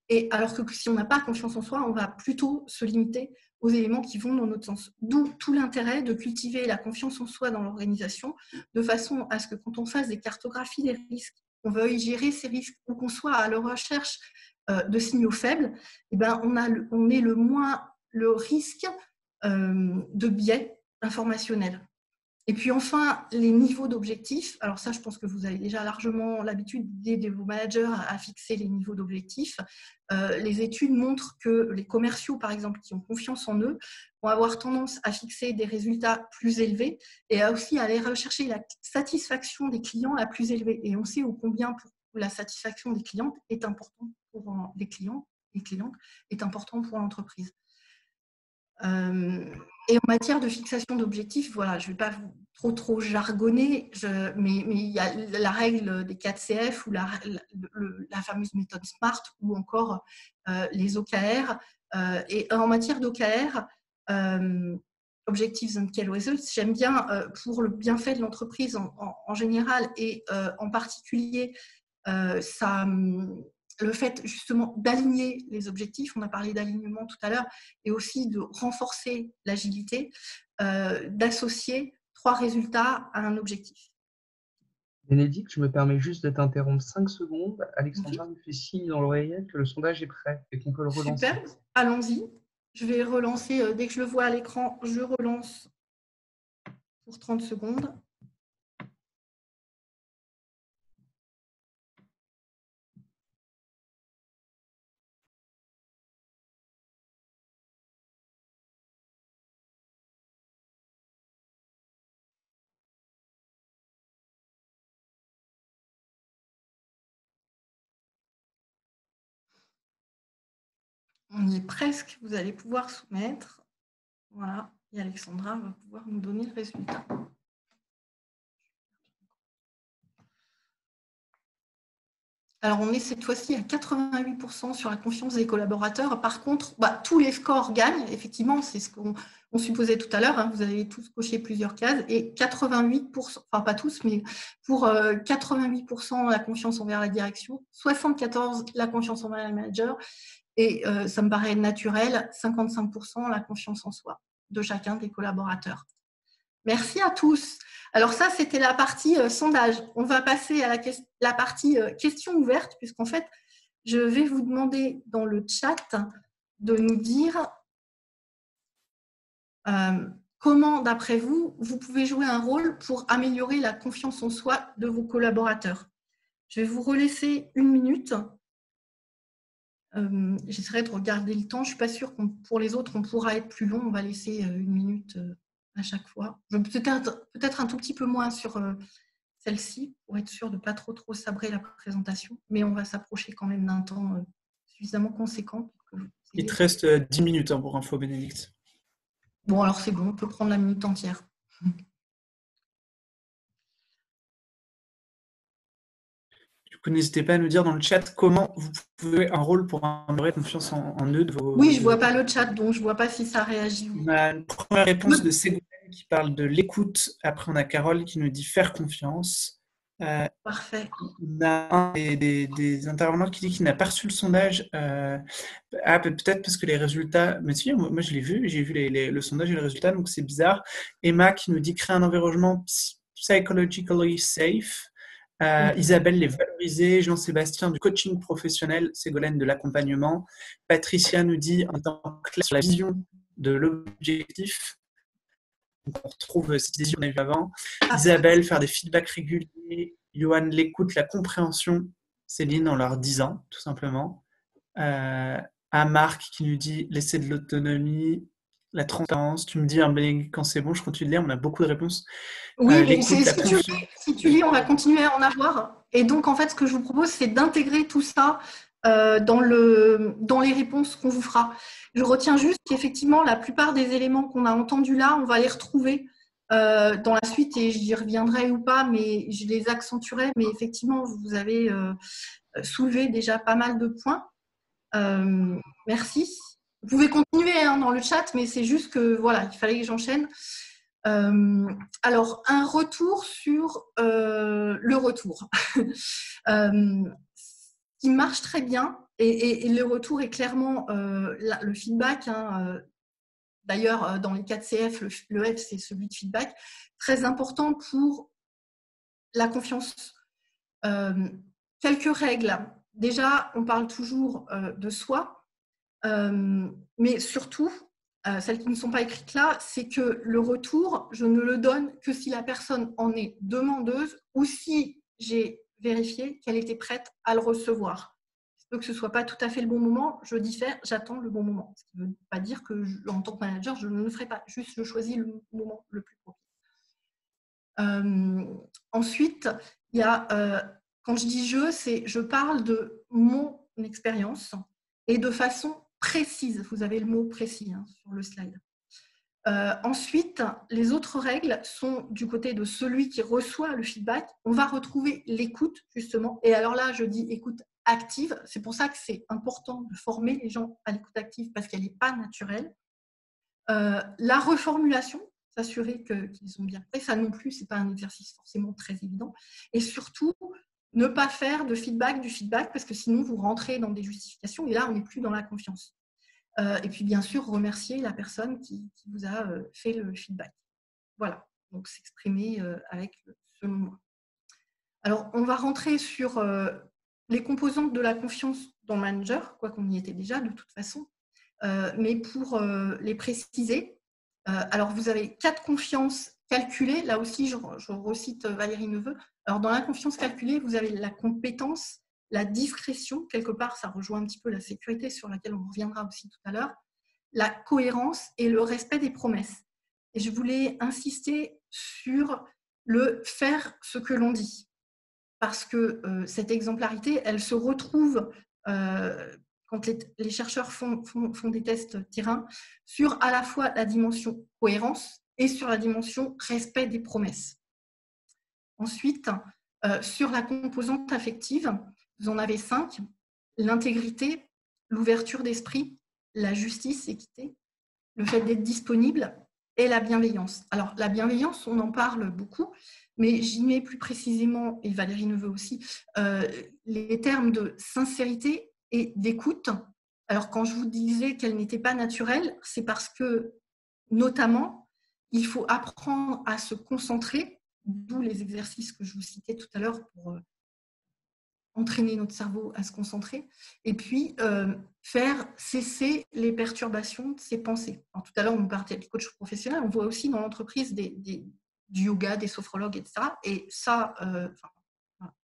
Et alors que si on n'a pas confiance en soi, on va plutôt se limiter aux éléments qui vont dans notre sens. D'où tout l'intérêt de cultiver la confiance en soi dans l'organisation, de façon à ce que quand on fasse des cartographies des risques, on veuille gérer ces risques ou qu'on soit à la recherche de signaux faibles, eh ben on est le moins le risque de biais informationnels. Et puis enfin, les niveaux d'objectifs. Alors ça, je pense que vous avez déjà largement l'habitude d'aider vos managers à fixer les niveaux d'objectifs. Les études montrent que les commerciaux, par exemple, qui ont confiance en eux, vont avoir tendance à fixer des résultats plus élevés et aussi à aller rechercher la satisfaction des clients la plus élevée. Et on sait combien la satisfaction des clientes est importante pour les clients et clientes est important pour l'entreprise. Et en matière de fixation d'objectifs, voilà, je ne vais pas trop jargonner, mais il y a la règle des 4 CF ou la fameuse méthode SMART ou encore les OKR. Et en matière d'OKR, Objectives and Key Results, j'aime bien pour le bienfait de l'entreprise en général et en particulier le fait justement d'aligner les objectifs, on a parlé d'alignement tout à l'heure, et aussi de renforcer l'agilité, d'associer 3 résultats à un objectif. Bénédicte, je me permets juste de t'interrompre 5 secondes. Alexandra me fait signe dans l'oreillette que le sondage est prêt et qu'on peut le relancer. Super, allons-y. Je vais relancer, dès que je le vois à l'écran, je relance pour 30 secondes. On y est presque, vous allez pouvoir soumettre. Voilà, et Alexandra va pouvoir nous donner le résultat. Alors, on est cette fois-ci à 88% sur la confiance des collaborateurs. Par contre, tous les scores gagnent. Effectivement, c'est ce qu'on supposait tout à l'heure. Hein. Vous avez tous coché plusieurs cases. Et 88%, enfin pas tous, mais pour 88% la confiance envers la direction, 74% la confiance envers les managers. Et ça me paraît naturel, 55% la confiance en soi de chacun des collaborateurs. Merci à tous. Alors ça, c'était la partie sondage. On va passer à la partie questions ouvertes, puisqu'en fait, je vais vous demander dans le chat de nous dire comment, d'après vous, vous pouvez jouer un rôle pour améliorer la confiance en soi de vos collaborateurs. Je vais vous relaisser 1 minute. J'essaierai de regarder le temps. Je ne suis pas sûre que pour les autres, on pourra être plus long. On va laisser 1 minute à chaque fois. Peut-être un tout petit peu moins sur celle-ci, pour être sûr de ne pas trop sabrer la présentation. Mais on va s'approcher quand même d'un temps suffisamment conséquent. Il te reste 10 minutes pour info, Bénédicte. Bon, alors c'est bon, on peut prendre la minute entière. N'hésitez pas à nous dire dans le chat comment vous pouvez jouer un rôle pour améliorer la confiance en eux. Oui, je ne vois pas le chat, donc je ne vois pas si ça réagit. On a une première réponse de Ségolène qui parle de l'écoute. Après, on a Carole qui nous dit faire confiance. Parfait. On a un des intervenants qui dit qu'il n'a pas reçu le sondage. Peut-être parce que les résultats… Mais si, moi je l'ai vu, j'ai vu le sondage et les résultats, donc c'est bizarre. Emma qui nous dit créer un environnement psychologically safe. Isabelle, les valoriser. Jean-Sébastien, du coaching professionnel. Ségolène, de l'accompagnement. Patricia nous dit, en étant clair sur la vision de l'objectif. On retrouve ces visions qu'on a vues avant. Isabelle, faire des feedbacks réguliers. Johan, l'écoute, la compréhension. Céline, en leur disant, tout simplement. À Marc qui nous dit laisser de l'autonomie. La transparence, tu me dis quand c'est bon, je continue de lire, on a beaucoup de réponses. Oui, mais si tu lis, on va continuer à en avoir. Et donc, en fait, ce que je vous propose, c'est d'intégrer tout ça dans les réponses qu'on vous fera. Je retiens juste qu'effectivement, la plupart des éléments qu'on a entendus là, on va les retrouver dans la suite et j'y reviendrai ou pas, mais je les accentuerai. Mais effectivement, vous avez soulevé déjà pas mal de points. Merci. Vous pouvez continuer dans le chat, mais c'est juste que voilà, il fallait que j'enchaîne. Alors, un retour sur le retour. Qui marche très bien, et le retour est clairement le feedback. D'ailleurs, dans les 4 CF, le F, c'est celui de feedback, très important pour la confiance. Quelques règles. Déjà, on parle toujours de soi, mais surtout, celles qui ne sont pas écrites là, c'est que le retour, je ne le donne que si la personne en est demandeuse ou si j'ai vérifié qu'elle était prête à le recevoir. Il peut que ce ne soit pas tout à fait le bon moment, je diffère, j'attends le bon moment. Ce qui ne veut pas dire que, en tant que manager, je ne le ferai pas, juste je choisis le moment le plus propice. Ensuite, il y a, quand je dis je parle de mon expérience et de façon précise. Vous avez le mot précis sur le slide. Ensuite, les autres règles sont du côté de celui qui reçoit le feedback. On va retrouver l'écoute, justement. Et alors là, je dis écoute active. C'est pour ça que c'est important de former les gens à l'écoute active parce qu'elle n'est pas naturelle. La reformulation, s'assurer qu'ils ont bien fait. Ça non plus, ce n'est pas un exercice forcément très évident. Et surtout, ne pas faire de feedback du feedback parce que sinon, vous rentrez dans des justifications et là, on n'est plus dans la confiance. Et puis, bien sûr, remercier la personne qui vous a fait le feedback. Voilà, donc s'exprimer avec selon moi. Alors, on va rentrer sur les composantes de la confiance dans le manager, quoi qu'on y était déjà de toute façon. Mais pour les préciser, alors vous avez 4 confiances calculées. Là aussi, je recite Valérie Neveu. Alors, dans la confiance calculée, vous avez la compétence, la discrétion, quelque part, ça rejoint un petit peu la sécurité sur laquelle on reviendra aussi tout à l'heure, la cohérence et le respect des promesses. Et je voulais insister sur le faire ce que l'on dit. Parce que cette exemplarité, elle se retrouve quand les chercheurs font des tests terrain sur à la fois la dimension cohérence et sur la dimension respect des promesses. Ensuite, sur la composante affective, vous en avez 5, l'intégrité, l'ouverture d'esprit, la justice, l'équité, le fait d'être disponible et la bienveillance. Alors, la bienveillance, on en parle beaucoup, mais j'y mets plus précisément, et Valérie Neveu aussi, les termes de sincérité et d'écoute. Alors, quand je vous disais qu'elle n'était pas naturelle, c'est parce que, notamment, il faut apprendre à se concentrer, d'où les exercices que je vous citais tout à l'heure pour entraîner notre cerveau à se concentrer, et puis faire cesser les perturbations de ses pensées. Alors, tout à l'heure, on parlait du coach professionnel, on voit aussi dans l'entreprise du yoga, des sophrologues, etc. Et ça,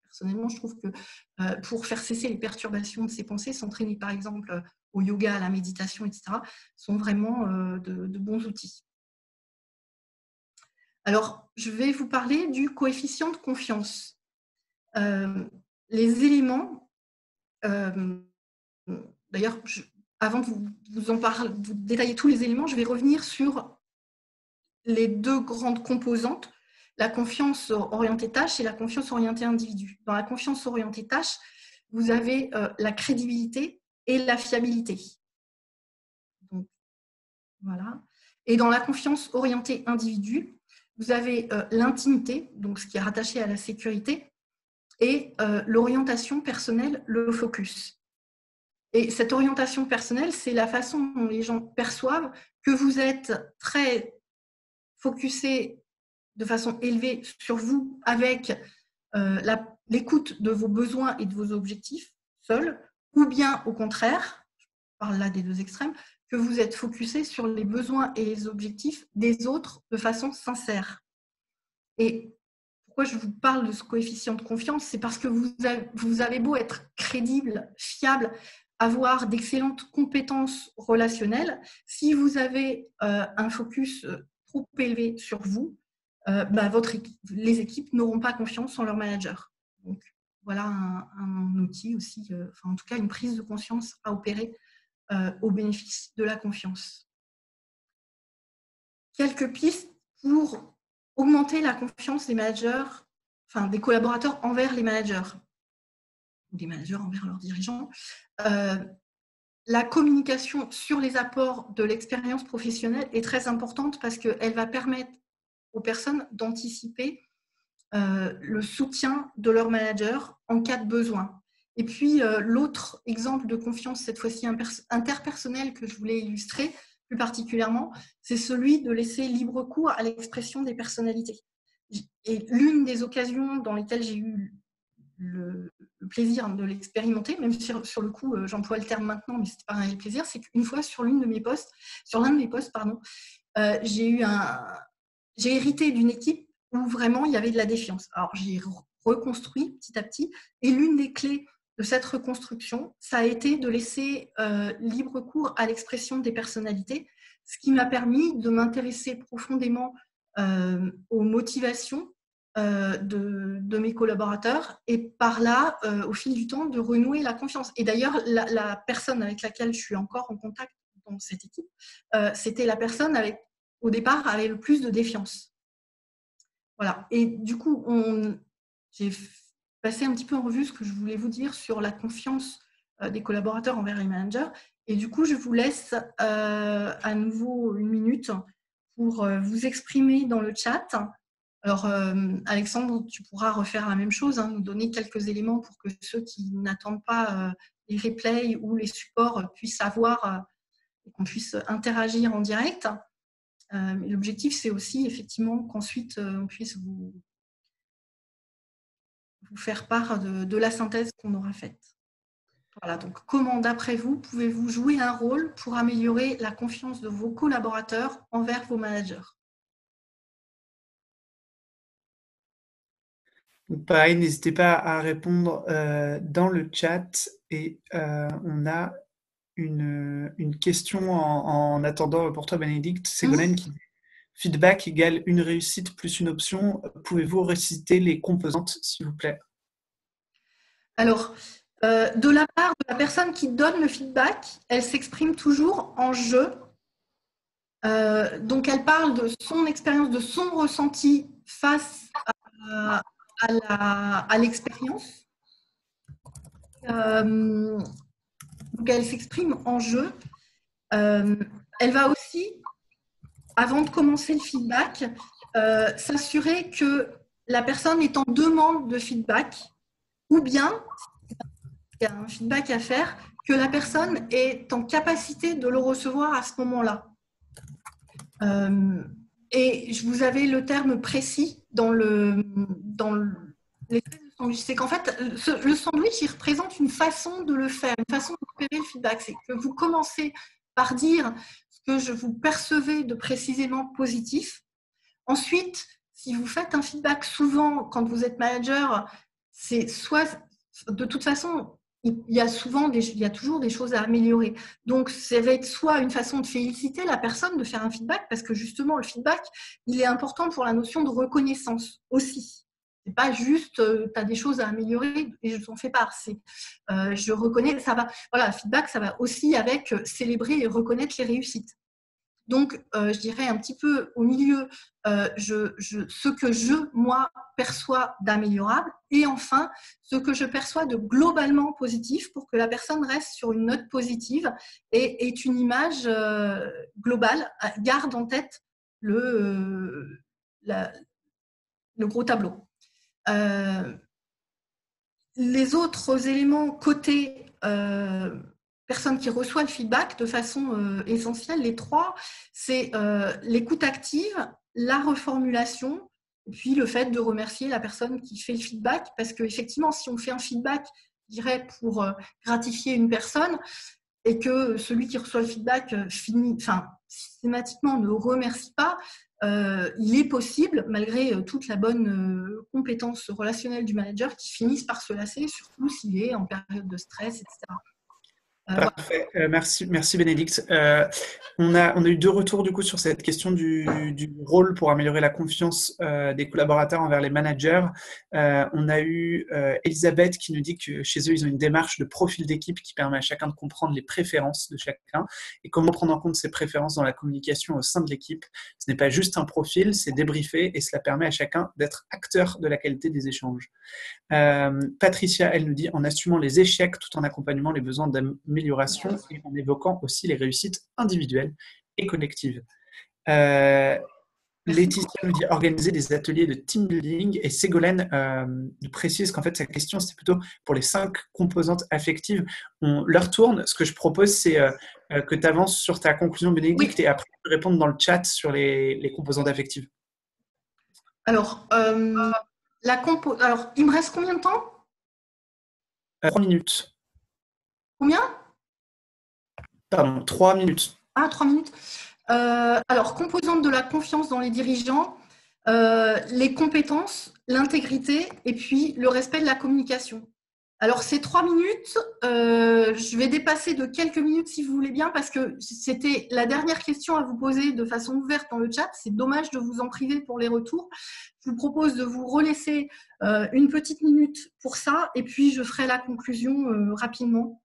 personnellement, je trouve que pour faire cesser les perturbations de ses pensées, s'entraîner par exemple au yoga, à la méditation, etc., sont vraiment de bons outils. Alors, je vais vous parler du coefficient de confiance. Les éléments, d'ailleurs, avant de vous détailler tous les éléments, je vais revenir sur les 2 grandes composantes, la confiance orientée tâche et la confiance orientée individu. Dans la confiance orientée tâche, vous avez la crédibilité et la fiabilité. Donc, voilà. Et dans la confiance orientée individu, vous avez l'intimité, donc ce qui est rattaché à la sécurité, et l'orientation personnelle, le focus. Et cette orientation personnelle, c'est la façon dont les gens perçoivent que vous êtes très focusé de façon élevée sur vous avec l'écoute de vos besoins et de vos objectifs seuls, ou bien au contraire, je parle là des 2 extrêmes, que vous êtes focusé sur les besoins et les objectifs des autres de façon sincère. Et pourquoi je vous parle de ce coefficient de confiance, c'est parce que vous avez beau être crédible, fiable, avoir d'excellentes compétences relationnelles, si vous avez un focus trop élevé sur vous, les équipes n'auront pas confiance en leur manager. Donc, voilà un outil aussi, en tout cas une prise de conscience à opérer au bénéfice de la confiance. Quelques pistes pour augmenter la confiance des managers, des collaborateurs envers les managers, ou des managers envers leurs dirigeants. La communication sur les apports de l'expérience professionnelle est très importante parce qu'elle va permettre aux personnes d'anticiper le soutien de leur manager en cas de besoin. Et puis, l'autre exemple de confiance, cette fois-ci interpersonnelle, que je voulais illustrer plus particulièrement, c'est celui de laisser libre cours à l'expression des personnalités. Et l'une des occasions dans lesquelles j'ai eu le plaisir de l'expérimenter, même si sur le coup, j'emploie le terme maintenant, mais c'était pas un réel plaisir, c'est qu'une fois sur l'un de mes postes, j'ai hérité d'une équipe où vraiment il y avait de la défiance. Alors j'ai reconstruit petit à petit, et l'une des clés de cette reconstruction, ça a été de laisser libre cours à l'expression des personnalités, ce qui m'a permis de m'intéresser profondément aux motivations de mes collaborateurs, et par là, au fil du temps, de renouer la confiance. Et d'ailleurs, la personne avec laquelle je suis encore en contact dans cette équipe, c'était la personne au départ, avait le plus de défiance. Voilà. Et du coup, j'ai passé un petit peu en revue ce que je voulais vous dire sur la confiance des collaborateurs envers les managers. Et du coup, je vous laisse à nouveau 1 minute pour vous exprimer dans le chat. Alors, Alexandre, tu pourras refaire la même chose, nous donner quelques éléments pour que ceux qui n'attendent pas les replays ou les supports puissent avoir et qu'on puisse interagir en direct. L'objectif, c'est aussi effectivement qu'ensuite, on puisse vous faire part de la synthèse qu'on aura faite. Voilà, donc comment, d'après vous, pouvez-vous jouer un rôle pour améliorer la confiance de vos collaborateurs envers vos managers? Pareil, n'hésitez pas à répondre dans le chat, et on a une question en attendant pour toi, Bénédicte. Ségolène qui dit feedback égale une réussite plus une option. Pouvez-vous réciter les composantes, s'il vous plaît? Alors, de la part de la personne qui donne le feedback, elle s'exprime toujours en je. Donc, elle parle de son expérience, de son ressenti face à l'expérience. Donc, elle s'exprime en je. Elle va aussi, avant de commencer le feedback, s'assurer que la personne est en demande de feedback, ou bien, il y a un feedback à faire, que la personne est en capacité de le recevoir à ce moment-là. Et vous avez le terme précis dans l'espèce de sandwich. C'est qu'en fait, le sandwich, il représente une façon de le faire, une façon d'opérer le feedback. C'est que vous commencez par dire ce que vous percevez de précisément positif. Ensuite, si vous faites un feedback souvent quand vous êtes manager, c'est soit, de toute façon, il y a toujours des choses à améliorer. Donc, ça va être soit une façon de féliciter la personne, de faire un feedback, parce que justement, le feedback, il est important pour la notion de reconnaissance aussi. C'est pas juste, tu as des choses à améliorer et je t'en fais part. C'est, je reconnais, ça va. Voilà, feedback, ça va aussi avec célébrer et reconnaître les réussites. Donc, je dirais un petit peu au milieu, ce que moi, perçois d'améliorable, et enfin, ce que je perçois de globalement positif pour que la personne reste sur une note positive et ait une image globale, garde en tête le gros tableau. Les autres éléments côté personne qui reçoit le feedback de façon essentielle, les trois, c'est l'écoute active, la reformulation, et puis le fait de remercier la personne qui fait le feedback, parce qu'effectivement, si on fait un feedback, je dirais, pour gratifier une personne, et que celui qui reçoit le feedback systématiquement ne remercie pas, il est possible, malgré toute la bonne compétence relationnelle du manager, qu'il finisse par se lasser, surtout s'il est en période de stress, etc. Parfait, merci Bénédicte. On a eu 2 retours du coup sur cette question du rôle pour améliorer la confiance des collaborateurs envers les managers. On a eu Elisabeth qui nous dit que chez eux, ils ont une démarche de profil d'équipe qui permet à chacun de comprendre les préférences de chacun et comment prendre en compte ces préférences dans la communication au sein de l'équipe. Ce n'est pas juste un profil, c'est débriefé et cela permet à chacun d'être acteur de la qualité des échanges. Patricia, elle nous dit en assumant les échecs tout en accompagnant les besoins d'amélioration et en évoquant aussi les réussites individuelles et collectives. Merci. Laetitia nous dit organiser des ateliers de team building et Ségolène nous précise qu'en fait sa question c'était plutôt pour les 5 composantes affectives. On leur tourne. Ce que je propose c'est que tu avances sur ta conclusion Bénédicte et après tu répondes dans le chat sur les composantes affectives. Alors, alors, il me reste combien de temps? 3 minutes. Combien? Pardon, 3 minutes. Ah, 3 minutes. Alors, composantes de la confiance dans les dirigeants, les compétences, l'intégrité et puis le respect de la communication. Alors, ces 3 minutes, je vais dépasser de quelques minutes si vous voulez bien, parce que c'était la dernière question à vous poser de façon ouverte dans le chat. C'est dommage de vous en priver pour les retours. Je vous propose de vous relaisser une petite minute pour ça, et puis je ferai la conclusion rapidement.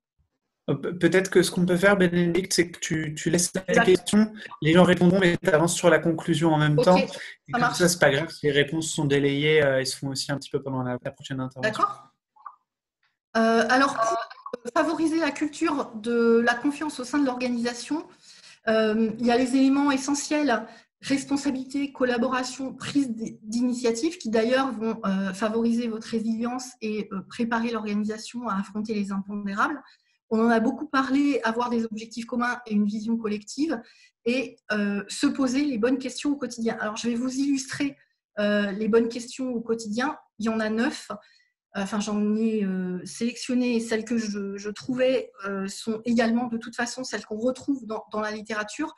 Peut-être que ce qu'on peut faire, Bénédicte, c'est que tu laisses la question, les gens répondront, mais tu avances sur la conclusion en même temps. Et comme ça, c'est pas grave, si les réponses sont délayées, elles se font aussi un petit peu pendant la prochaine intervention. D'accord. Alors, pour favoriser la culture de la confiance au sein de l'organisation, il y a les éléments essentiels, responsabilité, collaboration, prise d'initiative, qui d'ailleurs vont favoriser votre résilience et préparer l'organisation à affronter les impondérables. On en a beaucoup parlé, avoir des objectifs communs et une vision collective, et se poser les bonnes questions au quotidien. Alors, je vais vous illustrer les bonnes questions au quotidien. Il y en a 9. Enfin, j'en ai sélectionné, et celles que je trouvais sont également de toute façon celles qu'on retrouve dans la littérature.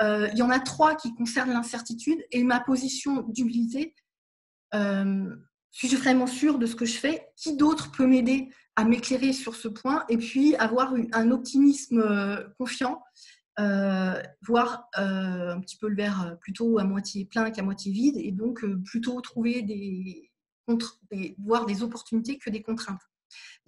Il y en a 3 qui concernent l'incertitude et ma position d'humilité. Suis-je vraiment sûre de ce que je fais? Qui d'autre peut m'aider à m'éclairer sur ce point? Et puis avoir un optimisme confiant, voir un petit peu le verre plutôt à moitié plein qu'à moitié vide, et donc plutôt trouver voir des opportunités que des contraintes.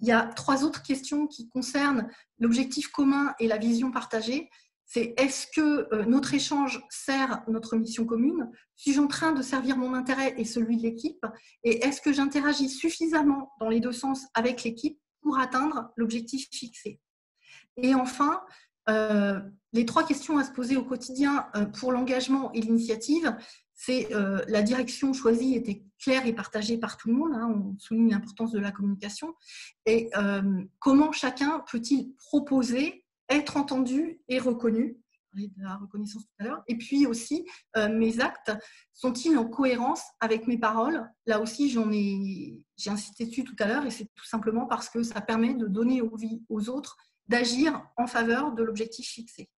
Il y a 3 autres questions qui concernent l'objectif commun et la vision partagée. C'est: est-ce que notre échange sert notre mission commune? Suis-je en train de servir mon intérêt et celui de l'équipe? Et est-ce que j'interagis suffisamment dans les 2 sens avec l'équipe pour atteindre l'objectif fixé? Et enfin, les 3 questions à se poser au quotidien pour l'engagement et l'initiative, c'est la direction choisie était claire et partagée par tout le monde, hein, on souligne l'importance de la communication, et comment chacun peut-il proposer, être entendu et reconnu? Je parlais de la reconnaissance tout à l'heure. Et puis aussi, mes actes sont-ils en cohérence avec mes paroles? Là aussi, j'ai insisté dessus tout à l'heure, et c'est tout simplement parce que ça permet de donner envie aux autres d'agir en faveur de l'objectif fixé.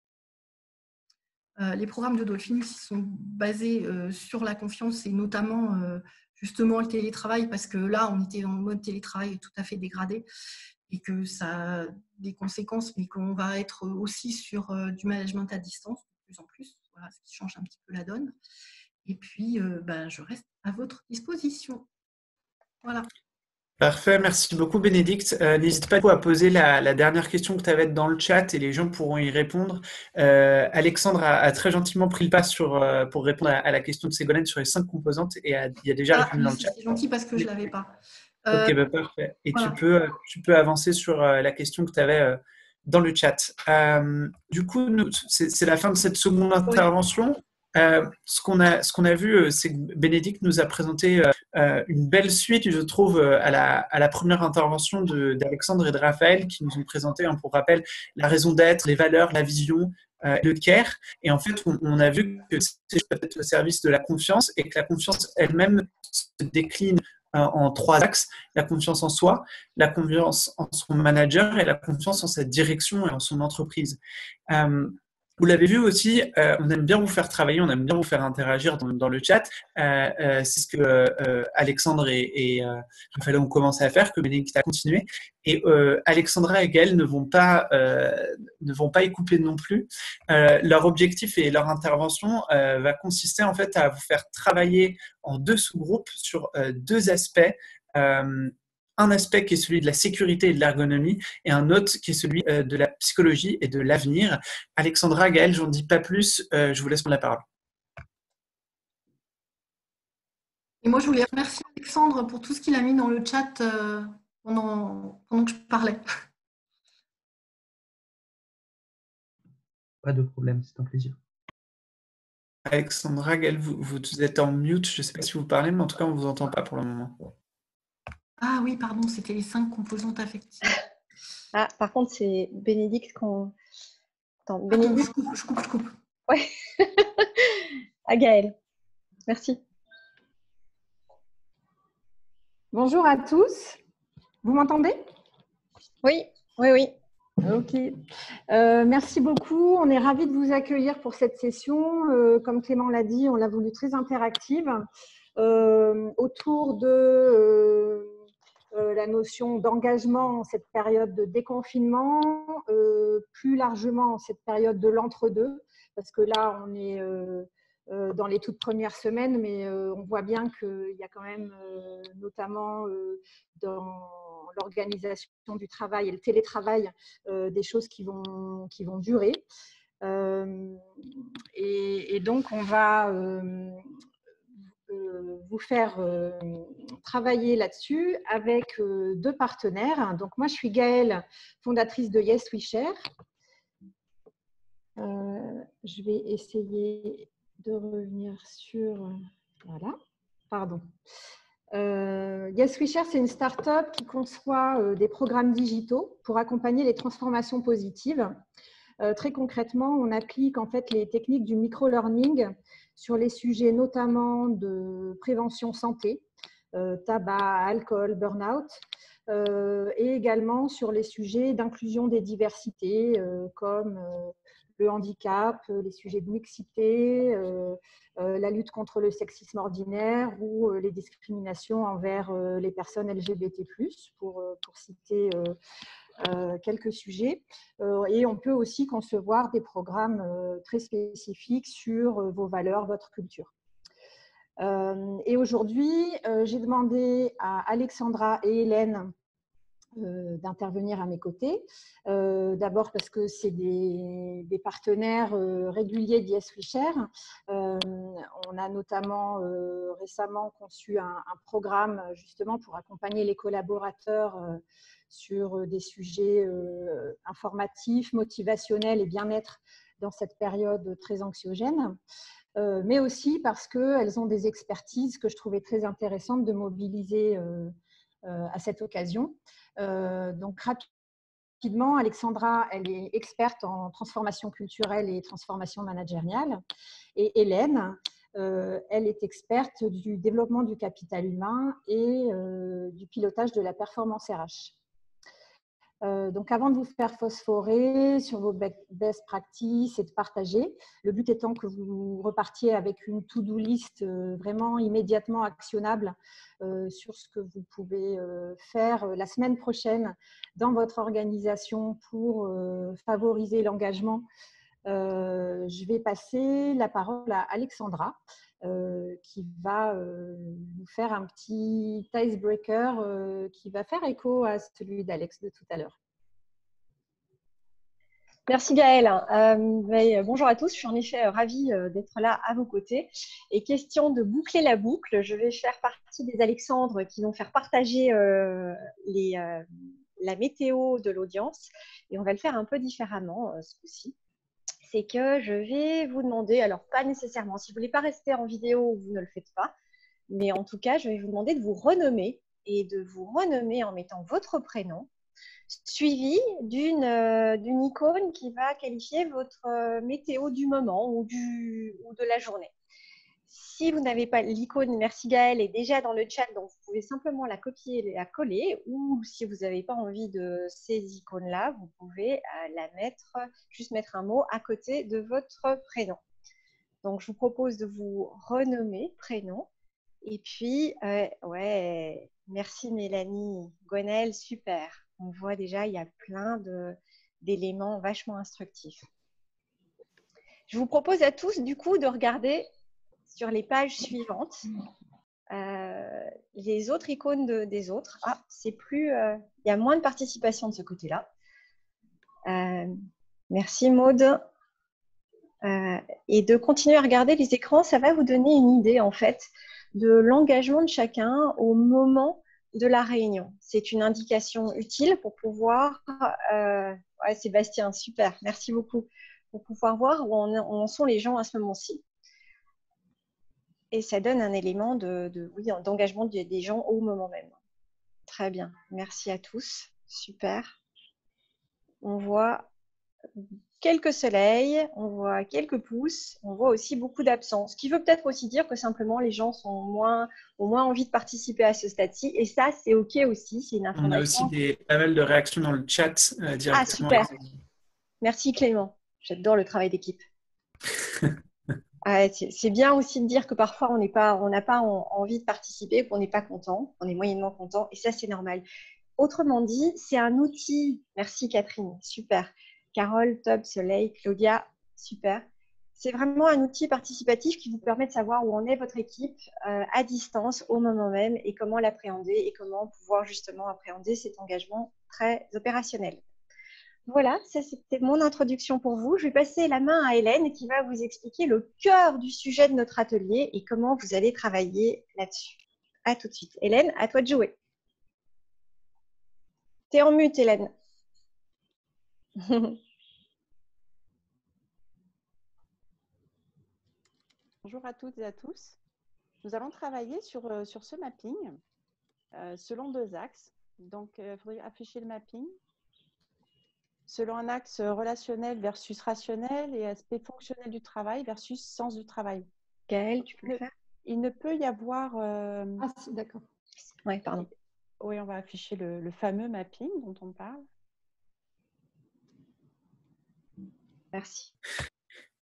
Les programmes de Dolphinus sont basés sur la confiance, et notamment justement le télétravail, parce que là, on était en mode télétravail tout à fait dégradé et que ça a des conséquences, mais qu'on va être aussi sur du management à distance de plus en plus, voilà, ce qui change un petit peu la donne. Et puis, je reste à votre disposition. Voilà. Parfait, merci beaucoup Bénédicte. N'hésite pas à poser la dernière question que tu avais dans le chat et les gens pourront y répondre. Alexandre a très gentiment pris le pas pour répondre à la question de Ségolène sur les 5 composantes et il a déjà répondu dans le chat. C'est gentil parce que je ne l'avais pas. Ok, parfait. Et voilà. tu peux avancer sur la question que tu avais dans le chat. Du coup, c'est la fin de cette seconde intervention. Ce qu'on a vu, c'est que Bénédicte nous a présenté une belle suite, je trouve, à la première intervention d'Alexandre et de Raphaël, qui nous ont présenté, pour rappel, la raison d'être, les valeurs, la vision, le care. Et en fait, on a vu que c'est peut-être au service de la confiance, et que la confiance elle-même se décline en 3 axes: la confiance en soi, la confiance en son manager et la confiance en sa direction et en son entreprise. Vous l'avez vu aussi, on aime bien vous faire travailler, on aime bien vous faire interagir dans le chat. C'est ce que Alexandre et Raphaël ont commencé à faire, que Bénédicte a continué. Et Alexandra et Gaëlle ne vont pas y couper non plus. Leur objectif et leur intervention va consister en fait à vous faire travailler en 2 sous-groupes sur 2 aspects. Un aspect qui est celui de la sécurité et de l'ergonomie, et un autre qui est celui de la psychologie et de l'avenir. Alexandra, Gaëlle, j'en dis pas plus, je vous laisse prendre la parole. Et moi, je voulais remercier Alexandre pour tout ce qu'il a mis dans le chat pendant que je parlais. Pas de problème, c'est un plaisir. Alexandra, Gaël, vous êtes en mute. Je ne sais pas si vous parlez, mais en tout cas, on ne vous entend pas pour le moment. Ah oui, pardon, c'était les 5 composantes affectives. Ah, par contre, c'est Bénédicte qu'on. Attends, Attends, Bénédicte. je coupe. Ouais. À Gaëlle. Merci. Bonjour à tous. Vous m'entendez? Oui, oui, oui. Ok. Merci beaucoup. On est ravis de vous accueillir pour cette session. Comme Clément l'a dit, on l'a voulu très interactive autour de la notion d'engagement en cette période de déconfinement, plus largement en cette période de l'entre-deux, parce que là, on est dans les toutes premières semaines, mais on voit bien qu'il y a quand même, notamment dans l'organisation du travail et le télétravail, des choses qui vont durer. Et donc, on va vous faire travailler là-dessus avec 2 partenaires. Donc, moi, je suis Gaëlle, fondatrice de Yes We Share. Je vais essayer de revenir sur… Voilà, pardon. Yes We Share, c'est une start-up qui conçoit des programmes digitaux pour accompagner les transformations positives. Très concrètement, on applique en fait les techniques du micro-learning sur les sujets notamment de prévention santé, tabac, alcool, burn-out, et également sur les sujets d'inclusion des diversités comme le handicap, les sujets de mixité, la lutte contre le sexisme ordinaire ou les discriminations envers les personnes LGBT+, pour citer quelques sujets. Et on peut aussi concevoir des programmes très spécifiques sur vos valeurs, votre culture. Et aujourd'hui, j'ai demandé à Alexandra et Hélène d'intervenir à mes côtés. D'abord parce que c'est des partenaires réguliers d'Yes We Share. On a notamment récemment conçu un programme justement pour accompagner les collaborateurs sur des sujets informatifs, motivationnels et bien-être dans cette période très anxiogène. Mais aussi parce qu'elles ont des expertises que je trouvais très intéressantes de mobiliser à cette occasion. Donc, rapidement, Alexandra, elle est experte en transformation culturelle et transformation managériale. Et Hélène, elle est experte du développement du capital humain et du pilotage de la performance RH. Donc, avant de vous faire phosphorer sur vos best practices et de partager, le but étant que vous repartiez avec une to-do list vraiment immédiatement actionnable sur ce que vous pouvez faire la semaine prochaine dans votre organisation pour favoriser l'engagement. Je vais passer la parole à Alexandra qui va nous faire un petit icebreaker qui va faire écho à celui d'Alex de tout à l'heure. Merci Gaëlle. Bonjour à tous, je suis en effet ravie d'être là à vos côtés. Et question de boucler la boucle, je vais faire partie des Alexandres qui vont faire partager la météo de l'audience. Et on va le faire un peu différemment ce coup-ci. C'est que je vais vous demander, alors pas nécessairement, si vous ne voulez pas rester en vidéo, vous ne le faites pas, mais en tout cas, je vais vous demander de vous renommer et de vous renommer en mettant votre prénom, suivi d'une icône qui va qualifier votre météo du moment ou de la journée. Si vous n'avez pas l'icône, merci Gaëlle, est déjà dans le chat, donc vous pouvez simplement la copier et la coller, ou si vous n'avez pas envie de ces icônes-là, vous pouvez juste mettre un mot à côté de votre prénom. Donc, je vous propose de vous renommer prénom. Et puis, ouais, merci Mélanie, Gwenaëlle, super. On voit déjà, il y a plein d'éléments vachement instructifs. Je vous propose à tous, du coup, de regarder sur les pages suivantes les autres icônes des autres. Ah, c'est plus… il y a moins de participation de ce côté-là. Merci Maude. Et de continuer à regarder les écrans, ça va vous donner une idée, en fait, de l'engagement de chacun au moment de la réunion. C'est une indication utile pour pouvoir… ouais, Sébastien, super, merci beaucoup. Pour pouvoir voir où en sont les gens à ce moment-ci. Et ça donne un élément d'engagement des gens au moment même. Très bien. Merci à tous. Super. On voit quelques soleils, on voit quelques pouces, on voit aussi beaucoup d'absence, ce qui veut peut-être aussi dire que simplement les gens ont moins envie de participer à ce stade-ci. Et ça, c'est OK aussi, c'est une On a aussi information. pas mal de réactions dans le chat Ah, directement. super. Merci Clément. J'adore le travail d'équipe. C'est bien aussi de dire que parfois on n'a pas envie de participer, qu'on n'est pas content, on est moyennement content, et ça c'est normal. Autrement dit, c'est un outil. Merci Catherine, super. Carole, top, Soleil, Claudia, super. C'est vraiment un outil participatif qui vous permet de savoir où en est votre équipe à distance au moment même et comment l'appréhender et comment pouvoir justement appréhender cet engagement très opérationnel. Voilà, ça c'était mon introduction pour vous. Je vais passer la main à Hélène qui va vous expliquer le cœur du sujet de notre atelier et comment vous allez travailler là-dessus. À tout de suite. Hélène, à toi de jouer. T'es en mute, Hélène. Bonjour à toutes et à tous. Nous allons travailler sur ce mapping selon 2 axes. Donc, il faudrait afficher le mapping selon un axe relationnel versus rationnel et aspect fonctionnel du travail versus sens du travail. Gaëlle, tu peux le faire? Il ne peut y avoir… Ah si, d'accord. Oui, pardon. Oui, on va afficher le fameux mapping dont on parle. Merci.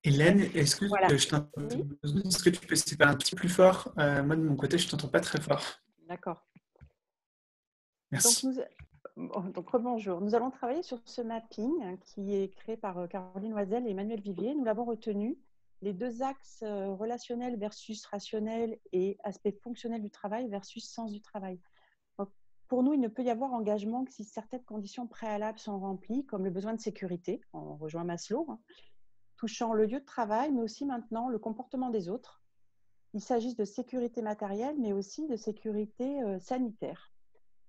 Hélène, est-ce que, Voilà. est-ce que tu peux essayer de faire un petit peu plus fort? Moi, de mon côté, je ne t'entends pas très fort. D'accord. Merci. Donc, rebonjour. Nous allons travailler sur ce mapping qui est créé par Caroline Loisel et Emmanuel Vivier. Nous l'avons retenu. Les 2 axes relationnels versus rationnel et aspect fonctionnel du travail versus sens du travail. Donc, pour nous, il ne peut y avoir engagement que si certaines conditions préalables sont remplies, comme le besoin de sécurité, on rejoint Maslow, touchant le lieu de travail, mais aussi maintenant le comportement des autres. Il s'agisse de sécurité matérielle, mais aussi de sécurité sanitaire.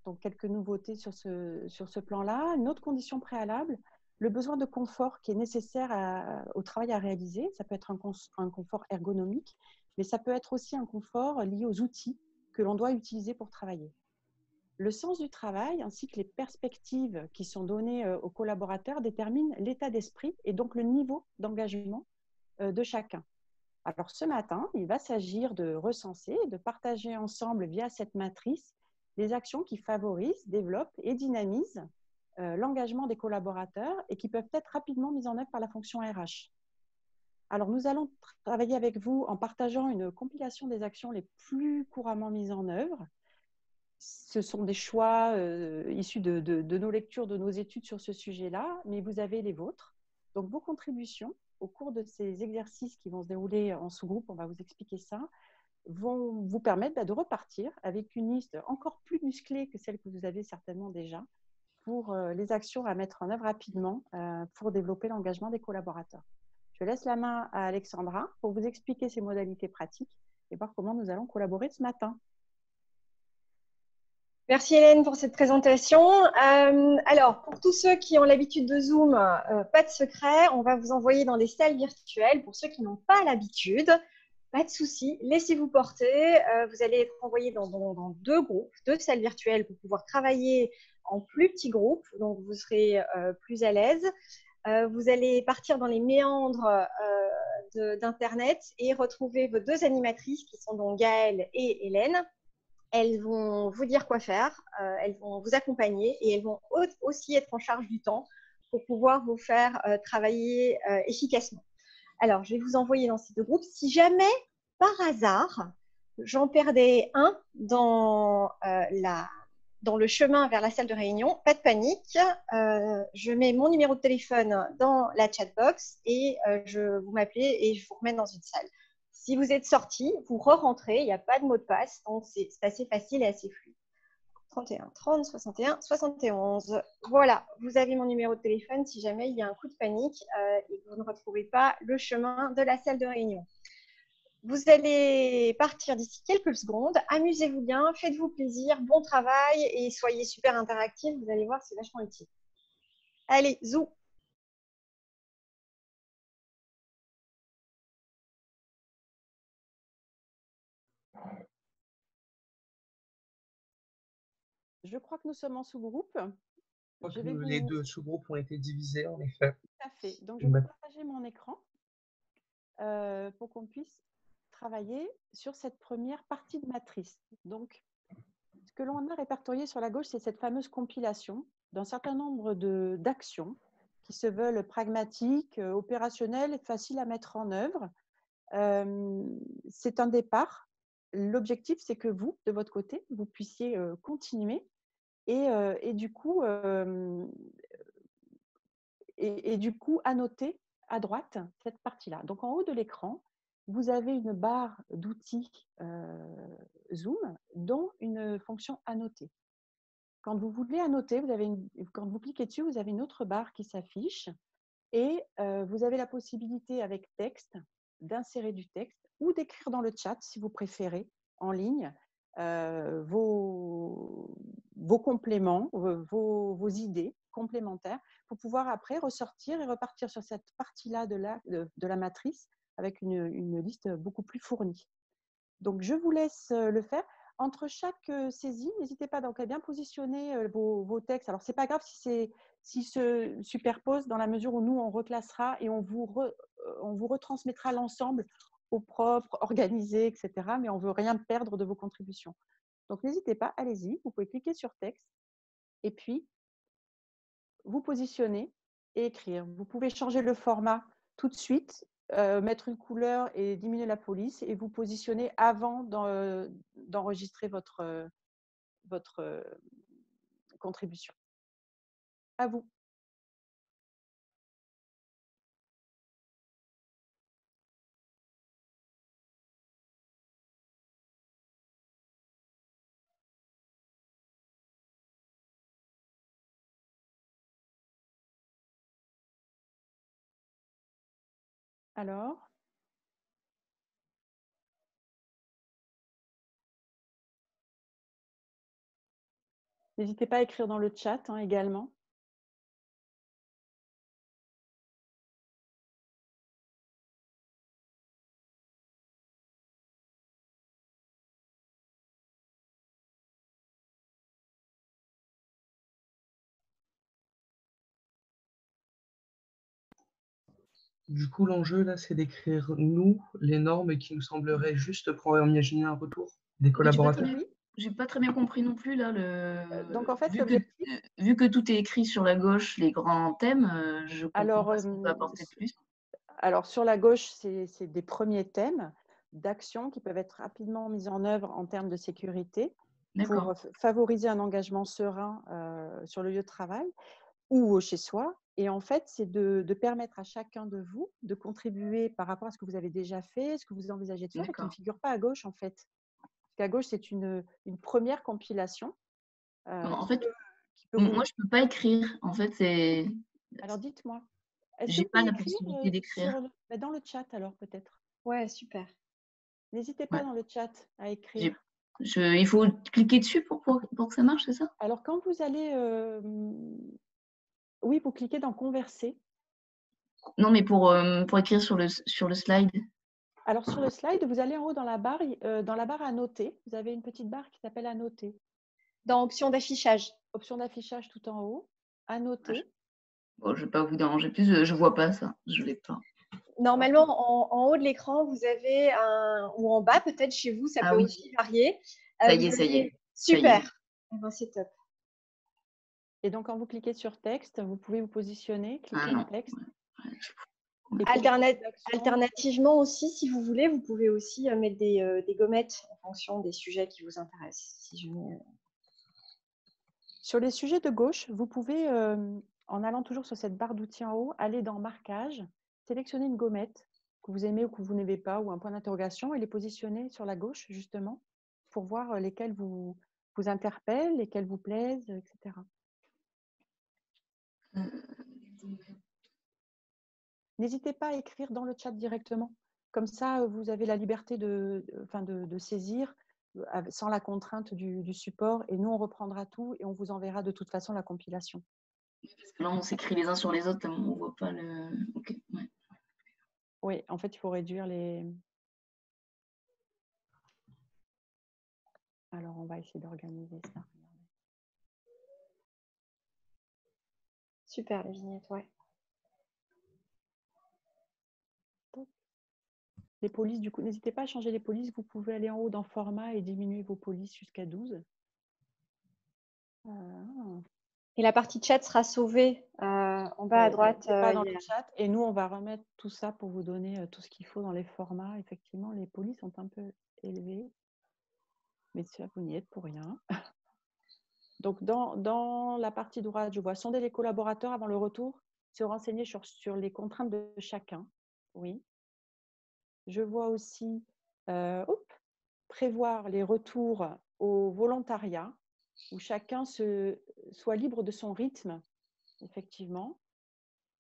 Donc, quelques nouveautés sur ce plan-là. Une autre condition préalable, le besoin de confort qui est nécessaire au travail à réaliser. Ça peut être un confort ergonomique, mais ça peut être aussi un confort lié aux outils que l'on doit utiliser pour travailler. Le sens du travail ainsi que les perspectives qui sont données aux collaborateurs déterminent l'état d'esprit et donc le niveau d'engagement de chacun. Alors ce matin, il va s'agir de recenser et de partager ensemble via cette matrice les actions qui favorisent, développent et dynamisent l'engagement des collaborateurs et qui peuvent être rapidement mises en œuvre par la fonction RH. Alors nous allons travailler avec vous en partageant une compilation des actions les plus couramment mises en œuvre. Ce sont des choix issus de nos lectures, de nos études sur ce sujet-là, mais vous avez les vôtres. Donc, vos contributions au cours de ces exercices qui vont se dérouler en sous-groupe, on va vous expliquer ça, vont vous permettre de repartir avec une liste encore plus musclée que celle que vous avez certainement déjà pour les actions à mettre en œuvre rapidement pour développer l'engagement des collaborateurs. Je laisse la main à Alexandra pour vous expliquer ces modalités pratiques et voir comment nous allons collaborer ce matin. Merci Hélène pour cette présentation. Alors, pour tous ceux qui ont l'habitude de Zoom, pas de secret, on va vous envoyer dans des salles virtuelles. Pour ceux qui n'ont pas l'habitude, pas de souci, laissez-vous porter. Vous allez être envoyés dans 2 groupes, 2 salles virtuelles pour pouvoir travailler en plus petits groupes, donc vous serez plus à l'aise. Vous allez partir dans les méandres d'Internet et retrouver vos 2 animatrices qui sont donc Gaëlle et Hélène. Elles vont vous dire quoi faire, elles vont vous accompagner et elles vont aussi être en charge du temps pour pouvoir vous faire travailler efficacement. Alors, je vais vous envoyer dans ces 2 groupes. Si jamais, par hasard, j'en perdais un dans le chemin vers la salle de réunion, pas de panique. Je mets mon numéro de téléphone dans la chatbox et vous m'appelez et je vous remets dans une salle. Si vous êtes sorti, vous re-rentrez, il n'y a pas de mot de passe, donc c'est assez facile et assez fluide. 31 30 61 71. Voilà, vous avez mon numéro de téléphone si jamais il y a un coup de panique et que vous ne retrouvez pas le chemin de la salle de réunion. Vous allez partir d'ici quelques secondes. Amusez-vous bien, faites-vous plaisir, bon travail et soyez super interactifs. Vous allez voir, c'est vachement utile. Allez, zou! je crois que nous sommes en sous-groupe. Je crois Je que vais les vous... deux sous-groupes ont été divisés, en effet. Tout à fait. Donc, je vais partager mon écran pour qu'on puisse travailler sur cette première partie de matrice. Donc, ce que l'on a répertorié sur la gauche, c'est cette fameuse compilation d'un certain nombre d'actions qui se veulent pragmatiques, opérationnelles et faciles à mettre en œuvre. C'est un départ. L'objectif, c'est que vous, de votre côté, vous puissiez continuer et du coup annoter à droite cette partie-là. Donc, en haut de l'écran, vous avez une barre d'outils Zoom, dont une fonction annoter. Quand vous voulez annoter, quand vous cliquez dessus, vous avez une autre barre qui s'affiche et vous avez la possibilité avec texte d'insérer du texte ou d'écrire dans le chat, si vous préférez, en ligne, vos compléments, vos idées complémentaires pour pouvoir après ressortir et repartir sur cette partie-là de la matrice avec une liste beaucoup plus fournie. Donc, je vous laisse le faire. Entre chaque saisie, n'hésitez pas donc à bien positionner vos textes. Alors, ce n'est pas grave s'ils se superposent dans la mesure où nous, on reclassera et on vous retransmettra l'ensemble au propre, organisé, etc. Mais on ne veut rien perdre de vos contributions. Donc, n'hésitez pas, allez-y. Vous pouvez cliquer sur texte et puis vous positionner et écrire. Vous pouvez changer le format tout de suite, mettre une couleur et diminuer la police et vous positionner avant d'enregistrer votre contribution. À vous. Alors, n'hésitez pas à écrire dans le chat également. Du coup, l'enjeu, là, c'est d'écrire, nous, les normes qui nous sembleraient justes pour imaginer un retour des collaborateurs. J'ai pas très bien compris non plus, là, donc, en fait, vu que tout est écrit sur la gauche, les grands thèmes, je comprends pas ce qu'on peut apporter de plus. Alors, sur la gauche, c'est des premiers thèmes d'actions qui peuvent être rapidement mises en œuvre en termes de sécurité pour favoriser un engagement serein sur le lieu de travail ou chez soi. Et en fait, c'est de permettre à chacun de vous de contribuer par rapport à ce que vous avez déjà fait, ce que vous envisagez de faire et qui ne figure pas à gauche, en fait. Parce qu'à gauche, c'est une première compilation. En fait, moi, je ne peux pas écrire. En fait, c'est… Alors, dites-moi. J'ai pas la possibilité d'écrire. Dans le chat, alors, peut-être. Ouais, super. N'hésitez pas dans le chat à écrire. Il faut cliquer dessus pour que ça marche, c'est ça? Alors, quand vous allez… Oui, vous cliquez dans « Converser ». Non, mais pour écrire sur le slide. Alors, sur le slide, vous allez en haut dans la barre à noter. Vous avez une petite barre qui s'appelle « Annoter ». Dans « Options d'affichage ». Options d'affichage tout en haut. « Annoter ». Bon, je ne vais pas vous déranger plus, je ne vois pas ça. Je l'ai pas. Normalement, en haut de l'écran, vous avez ou en bas, peut-être chez vous, ça peut aussi varier. Ça y est. Super. Eh ben, c'est top. Et donc, quand vous cliquez sur texte, vous pouvez vous positionner, cliquer en texte. Alternativement aussi, si vous voulez, vous pouvez aussi mettre des gommettes en fonction des sujets qui vous intéressent. Sur les sujets de gauche, vous pouvez, en allant toujours sur cette barre d'outils en haut, aller dans « Marquage », sélectionner une gommette que vous aimez ou que vous n'aimez pas, ou un point d'interrogation, et les positionner sur la gauche, justement, pour voir lesquels vous interpellent, lesquels vous plaisent, etc. N'hésitez pas à écrire dans le chat directement. Comme ça, vous avez la liberté de saisir sans la contrainte du support. Et nous, on reprendra tout et on vous enverra de toute façon la compilation. Parce que là, on s'écrit les uns sur les autres, on ne voit pas le… Okay. Ouais. Oui, en fait, il faut réduire les… Alors, on va essayer d'organiser ça. Super, les vignettes, ouais. Les polices, du coup, n'hésitez pas à changer les polices. Vous pouvez aller en haut dans Format et diminuer vos polices jusqu'à 12. Et la partie chat sera sauvée en bas à droite. Pas dans le chat. Et nous, on va remettre tout ça pour vous donner tout ce qu'il faut dans les formats. Effectivement, les polices sont un peu élevées. Mais ça, vous n'y êtes pour rien. Donc, dans la partie droite, je vois sonder les collaborateurs avant le retour, se renseigner sur les contraintes de chacun. Oui. Je vois aussi prévoir les retours au volontariat, où chacun soit libre de son rythme, effectivement.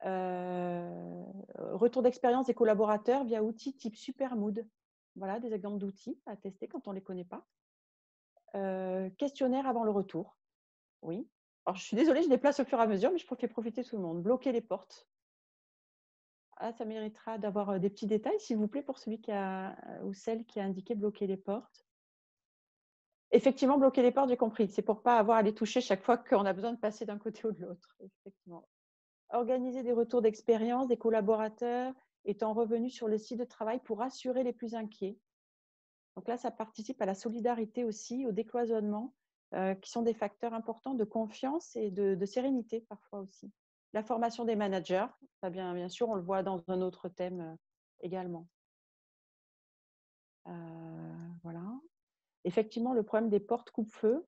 Retour d'expérience des collaborateurs via outils type Supermood. Voilà, des exemples d'outils à tester quand on ne les connaît pas. Questionnaire avant le retour. Oui. Alors, je suis désolée, je déplace au fur et à mesure, mais je fais profiter tout le monde. Bloquer les portes. Ah, ça méritera d'avoir des petits détails, s'il vous plaît, pour celui ou celle qui a indiqué bloquer les portes. Effectivement, bloquer les portes, j'ai compris. C'est pour ne pas avoir à les toucher chaque fois qu'on a besoin de passer d'un côté ou de l'autre. Effectivement. Organiser des retours d'expérience des collaborateurs étant revenus sur le site de travail pour rassurer les plus inquiets. Donc là, ça participe à la solidarité aussi, au décloisonnement, qui sont des facteurs importants de confiance et de sérénité parfois aussi. La formation des managers, ça bien sûr, on le voit dans un autre thème également. Voilà. Effectivement, le problème des portes coupe-feu.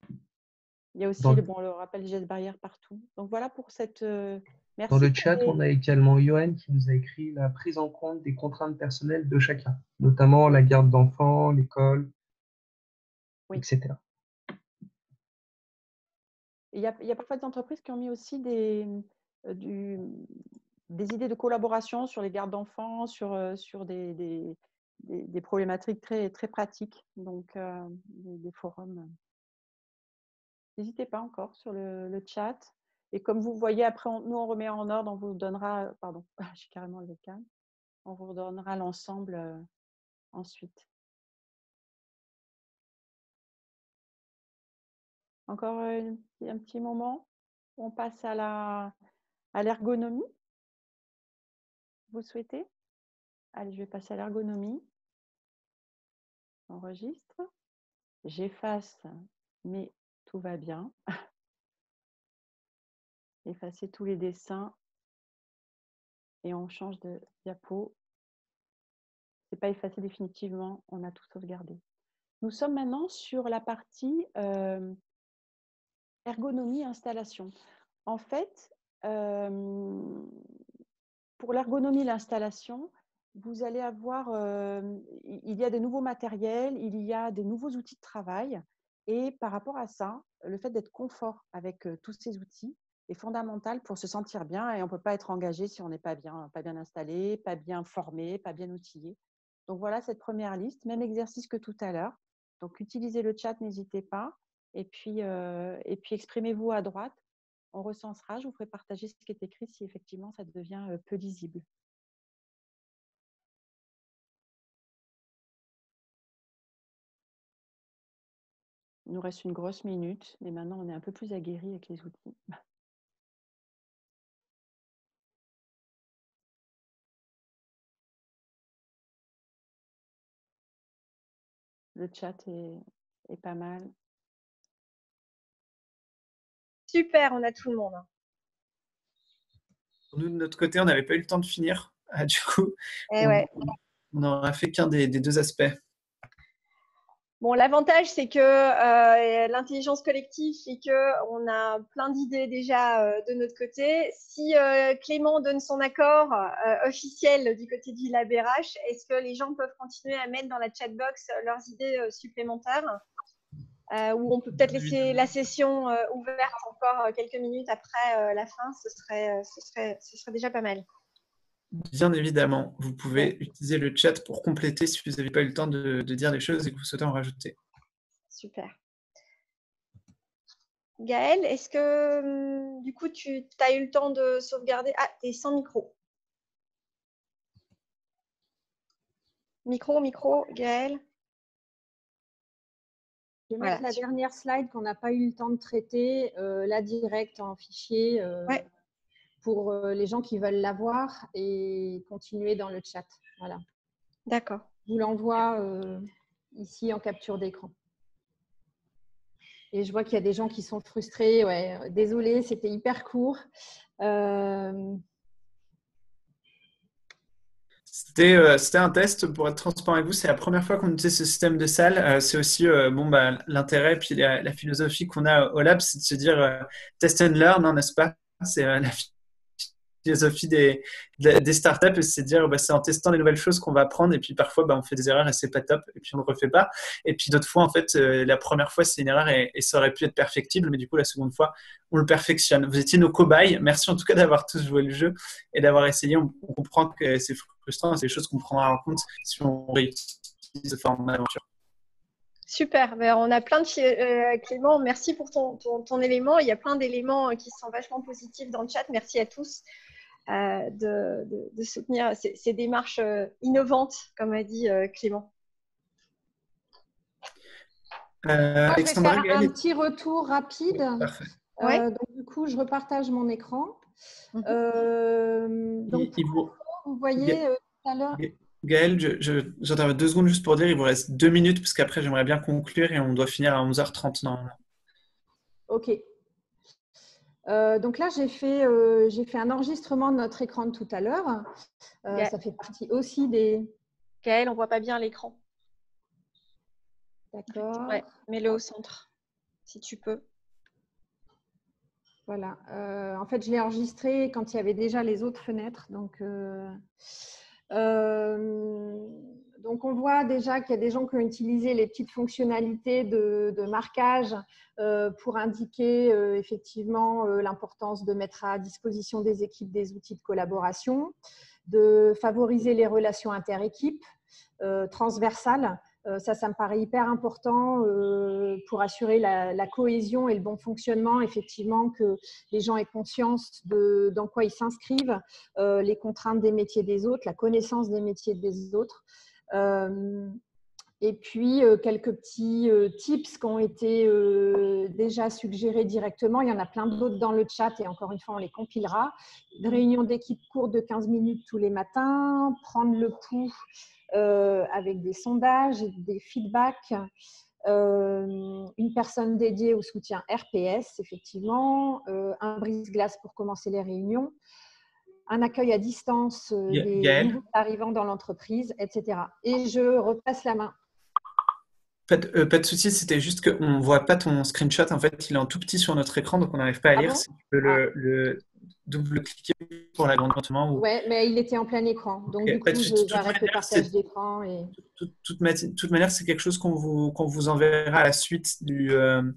Il y a aussi le rappel des gestes barrières partout. Donc voilà pour cette… merci. Dans le chat, on a également Johan qui nous a écrit la prise en compte des contraintes personnelles de chacun, notamment la garde d'enfants, l'école, etc. Il y a parfois des entreprises qui ont mis aussi des idées de collaboration sur les gardes d'enfants, sur des problématiques très, très pratiques, donc des forums. N'hésitez pas encore sur le chat. Et comme vous voyez, après, nous, on remet en ordre, on vous donnera… Pardon, j'ai carrément le calme. On vous donnera l'ensemble ensuite. Encore un petit moment. On passe à l'ergonomie. Vous souhaitez? Allez, je vais passer à l'ergonomie. Enregistre. J'efface, mais tout va bien. Effacer tous les dessins et on change de diapo. Ce n'est pas effacé définitivement, on a tout sauvegardé. Nous sommes maintenant sur la partie ergonomie installation. En fait, pour l'ergonomie l'installation, vous allez avoir, il y a des nouveaux matériels, il y a des nouveaux outils de travail. Et par rapport à ça, le fait d'être confort avec tous ces outils est fondamental pour se sentir bien. Et on ne peut pas être engagé si on n'est pas bien installé, pas bien formé, pas bien outillé. Donc voilà cette première liste, même exercice que tout à l'heure. Donc utilisez le chat, n'hésitez pas. Et puis exprimez-vous à droite. On recensera, je vous ferai partager ce qui est écrit si effectivement ça devient peu lisible. Il nous reste une grosse minute, mais maintenant on est un peu plus aguerri avec les outils. Le chat est pas mal. Super, on a tout le monde. Nous, de notre côté, on n'avait pas eu le temps de finir. Du coup, on n'aura fait qu'un des deux aspects. Bon, l'avantage, c'est que l'intelligence collective, c'est qu'on a plein d'idées déjà de notre côté. Si Clément donne son accord officiel du côté du LabRH, est-ce que les gens peuvent continuer à mettre dans la chatbox leurs idées supplémentaires ou on peut peut-être laisser la session ouverte encore quelques minutes après la fin, ce serait déjà pas mal. Bien évidemment, vous pouvez utiliser le chat pour compléter si vous n'avez pas eu le temps de dire les choses et que vous souhaitez en rajouter. Super. Gaëlle, est-ce que du coup, tu as eu le temps de sauvegarder? Ah, tu es sans micro. Micro, Gaëlle. Je vais mettre la dernière slide qu'on n'a pas eu le temps de traiter, la directe en fichier pour les gens qui veulent la voir et continuer dans le chat. Voilà. D'accord. Je vous l'envoie ici en capture d'écran. Et je vois qu'il y a des gens qui sont frustrés. Ouais, désolée, c'était hyper court. C'était un test, pour être transparent avec vous. C'est la première fois qu'on utilise ce système de salle. C'est aussi l'intérêt puis la philosophie qu'on a au lab, c'est de se dire test and learn, hein, n'est-ce pas? C'est la philosophie des startups, c'est de dire c'est en testant les nouvelles choses qu'on va apprendre, et puis parfois on fait des erreurs et c'est pas top, et puis on ne le refait pas, et puis d'autres fois en fait la première fois c'est une erreur et ça aurait pu être perfectible, mais du coup la seconde fois on le perfectionne. Vous étiez nos cobayes, merci en tout cas d'avoir tous joué le jeu et d'avoir essayé. On comprend que c'est frustrant, c'est des choses qu'on prendra en compte si on réutilise ce format d'aventure. Super, on a plein de Clément, merci pour ton élément. Il y a plein d'éléments qui sont vachement positifs dans le chat. Merci à tous de soutenir ces démarches innovantes, comme a dit Clément. Alexandra, je vais faire un petit retour rapide. Parfait. Donc, du coup, je repartage mon écran. Donc, vous voyez tout à l'heure. Gaëlle, j'interviens 2 secondes juste pour dire, il vous reste 2 minutes parce qu'après j'aimerais bien conclure et on doit finir à 11h30 normalement. Ok. Donc là, j'ai fait un enregistrement de notre écran de tout à l'heure. Ça fait partie aussi des… Gaëlle, on ne voit pas bien l'écran. D'accord. Ouais, mets-le au centre, si tu peux. Voilà. En fait, je l'ai enregistré quand il y avait déjà les autres fenêtres. Donc, on voit déjà qu'il y a des gens qui ont utilisé les petites fonctionnalités de marquage pour indiquer effectivement l'importance de mettre à disposition des équipes des outils de collaboration, de favoriser les relations interéquipes transversales. Ça me paraît hyper important pour assurer la cohésion et le bon fonctionnement, effectivement, que les gens aient conscience dans quoi ils s'inscrivent, les contraintes des métiers des autres, la connaissance des métiers des autres. Et puis, quelques petits tips qui ont été déjà suggérés directement. Il y en a plein d'autres dans le chat et encore une fois, on les compilera. Une réunion d'équipe courte de 15 minutes tous les matins, prendre le pouls avec des sondages et des feedbacks, une personne dédiée au soutien RPS, effectivement, un brise-glace pour commencer les réunions, un accueil à distance des nouveaux arrivants dans l'entreprise, etc. Et je repasse la main. Pas de souci, c'était juste qu'on ne voit pas ton screenshot. En fait, il est en tout petit sur notre écran, donc on n'arrive pas à lire. Bon, si tu peux le double-cliquer pour l'agrandissement. Oui, mais il était en plein écran. Donc, du coup, j'arrête le partage d'écran. Et… toute manière, c'est quelque chose qu'on vous enverra à la suite de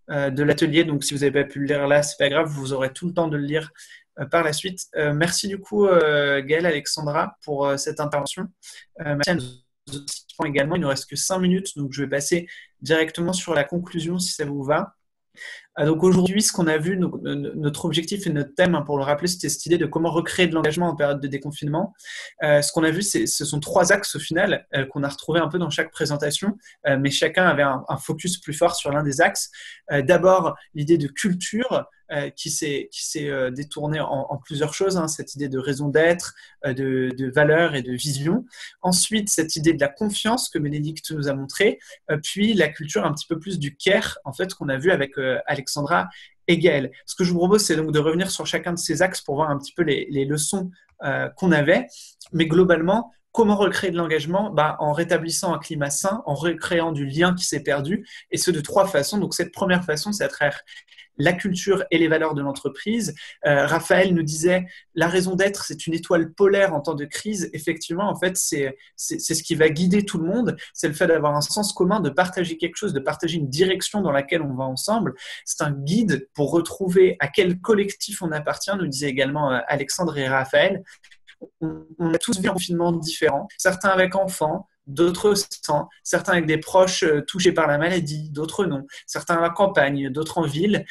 l'atelier. Donc, si vous n'avez pas pu le lire là, ce n'est pas grave, vous aurez tout le temps de le lire par la suite. Merci du coup, Gaëlle, Alexandra, pour cette intervention. Merci à nos participants également. Il ne nous reste que 5 minutes, donc je vais passer directement sur la conclusion si ça vous va. Donc aujourd'hui, ce qu'on a vu, notre objectif et notre thème, pour le rappeler, c'était cette idée de comment recréer de l'engagement en période de déconfinement. Ce qu'on a vu, ce sont 3 axes au final qu'on a retrouvés un peu dans chaque présentation, mais chacun avait un focus plus fort sur l'un des axes. D'abord, l'idée de culture qui s'est détournée en plusieurs choses, hein, cette idée de raison d'être, de valeur et de vision. Ensuite, cette idée de la confiance que Bénédicte nous a montrée, puis la culture un petit peu plus du care, en fait, qu'on a vu avec Alexandra et Gaëlle. Ce que je vous propose, c'est donc de revenir sur chacun de ces axes pour voir un petit peu les leçons qu'on avait. Mais globalement, comment recréer de l'engagement? En rétablissant un climat sain, en recréant du lien qui s'est perdu, et ce de 3 façons. Donc cette première façon, c'est à travers la culture et les valeurs de l'entreprise. Raphaël nous disait, la raison d'être, c'est une étoile polaire en temps de crise. Effectivement, en fait, c'est ce qui va guider tout le monde. C'est le fait d'avoir un sens commun, de partager quelque chose, de partager une direction dans laquelle on va ensemble. C'est un guide pour retrouver à quel collectif on appartient, nous disaient également Alexandre et Raphaël. On a tous vécu un confinement différent, certains avec enfants, d'autres sans, certains avec des proches touchés par la maladie, d'autres non, certains à la campagne, d'autres en ville,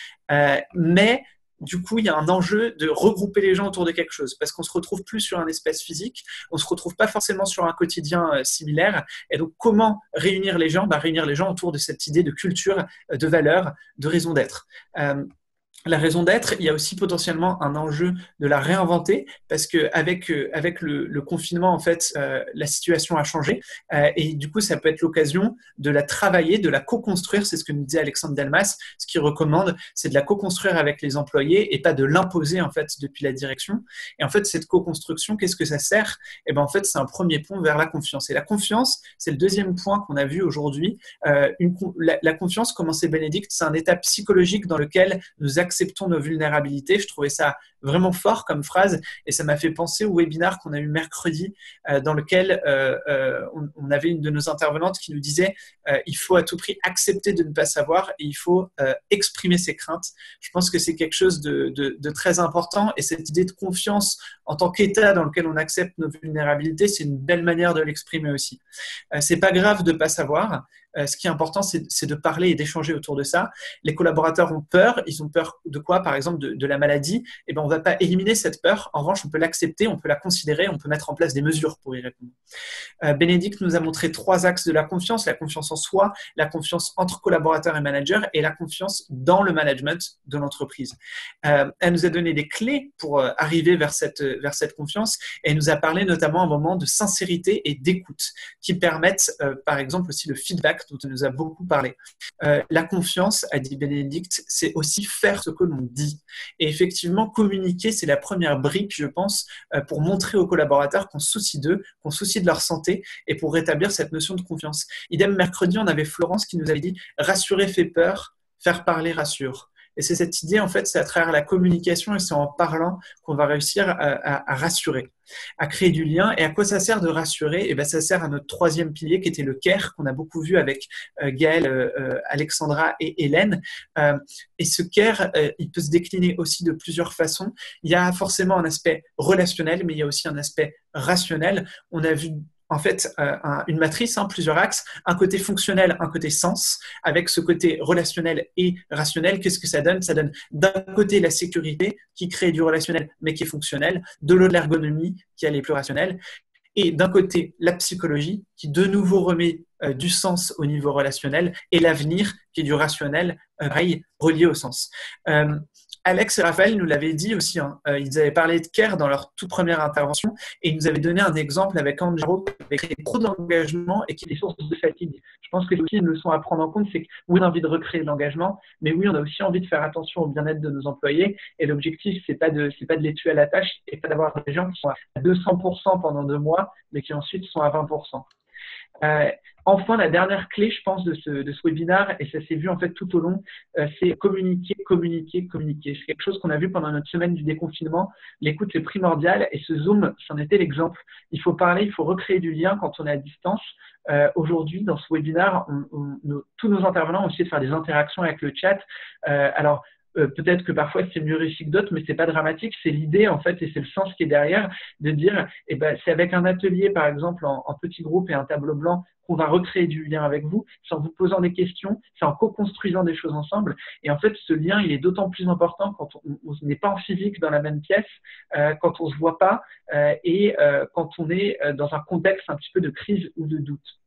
mais du coup, il y a un enjeu de regrouper les gens autour de quelque chose parce qu'on se retrouve plus sur un espace physique, on se retrouve pas forcément sur un quotidien similaire. Et donc, comment réunir les gens? Réunir les gens autour de cette idée de culture, de valeur, de raison d'être. La raison d'être, il y a aussi potentiellement un enjeu de la réinventer parce que avec le confinement, en fait, la situation a changé et du coup, ça peut être l'occasion de la travailler, de la co-construire. C'est ce que nous disait Alexandre Delmas. Ce qu'il recommande, c'est de la co-construire avec les employés et pas de l'imposer en fait depuis la direction. Et en fait, cette co-construction, qu'est-ce que ça sert? Et ben en fait, c'est un premier pont vers la confiance. Et la confiance, c'est le deuxième point qu'on a vu aujourd'hui. La confiance, comment c'est Bénédicte, c'est un état psychologique dans lequel nous acceptons nos vulnérabilités. Je trouvais ça vraiment fort comme phrase et ça m'a fait penser au webinaire qu'on a eu mercredi dans lequel on avait une de nos intervenantes qui nous disait il faut à tout prix accepter de ne pas savoir et il faut exprimer ses craintes. Je pense que c'est quelque chose de très important et cette idée de confiance en tant qu'état dans lequel on accepte nos vulnérabilités, c'est une belle manière de l'exprimer aussi. C'est pas grave de ne pas savoir. Ce qui est important, c'est de parler et d'échanger autour de ça. Les collaborateurs ont peur. Ils ont peur de quoi? Par exemple, de la maladie. Eh ben, on ne va pas éliminer cette peur. En revanche, on peut l'accepter, on peut la considérer, on peut mettre en place des mesures pour y répondre. Bénédicte nous a montré 3 axes de la confiance en soi, la confiance entre collaborateurs et managers et la confiance dans le management de l'entreprise. Elle nous a donné des clés pour arriver vers cette confiance et elle nous a parlé notamment un moment de sincérité et d'écoute qui permettent, par exemple, aussi le feedback dont on nous a beaucoup parlé. La confiance, a dit Bénédicte, c'est aussi faire ce que l'on dit. Et effectivement, communiquer, c'est la première brique, je pense, pour montrer aux collaborateurs qu'on se soucie d'eux, qu'on se soucie de leur santé et pour rétablir cette notion de confiance. Idem, mercredi, on avait Florence qui nous avait dit « rassurer fait peur, faire parler rassure ». Et c'est cette idée, en fait, c'est à travers la communication et c'est en parlant qu'on va réussir à rassurer, à créer du lien. Et à quoi ça sert de rassurer? Et ben, ça sert à notre 3e pilier qui était le care, qu'on a beaucoup vu avec Gaëlle, Alexandra et Hélène. Et ce care, il peut se décliner aussi de plusieurs façons. Il y a forcément un aspect relationnel, mais il y a aussi un aspect rationnel. On a vu en fait une matrice, plusieurs axes, un côté fonctionnel, un côté sens, avec ce côté relationnel et rationnel. Qu'est-ce que ça donne? Ça donne d'un côté la sécurité qui crée du relationnel mais qui est fonctionnel, de l'autre l'ergonomie qui elle est plus rationnelle, et d'un côté la psychologie qui de nouveau remet du sens au niveau relationnel et l'avenir qui est du rationnel, relié au sens. Alex et Raphaël nous l'avaient dit aussi, ils avaient parlé de care dans leur toute première intervention et ils nous avaient donné un exemple avec Angelo qui avait créé trop d'engagement et qui est source de fatigue. Je pense que c'est aussi une leçon à prendre en compte, c'est que oui, on a envie de recréer de l'engagement, mais oui, on a aussi envie de faire attention au bien-être de nos employés et l'objectif, c'est pas de les tuer à la tâche et pas d'avoir des gens qui sont à 200% pendant 2 mois, mais qui ensuite sont à 20%. Enfin, la dernière clé, je pense, de ce webinaire, et ça s'est vu en fait tout au long, c'est communiquer. C'est quelque chose qu'on a vu pendant notre semaine du déconfinement. L'écoute est primordiale et ce Zoom, c'en était l'exemple. Il faut parler, il faut recréer du lien quand on est à distance. Aujourd'hui, dans ce webinaire, tous nos intervenants ont essayé de faire des interactions avec le chat. Peut-être que parfois c'est mieux réussi que d'autres, mais c'est pas dramatique. C'est l'idée en fait et c'est le sens qui est derrière de dire, c'est avec un atelier par exemple en petit groupe et un tableau blanc qu'on va recréer du lien avec vous, c'est en vous posant des questions, c'est en co-construisant des choses ensemble. Et en fait, ce lien, il est d'autant plus important quand on n'est pas en physique dans la même pièce, quand on se voit pas et quand on est dans un contexte un petit peu de crise ou de doute.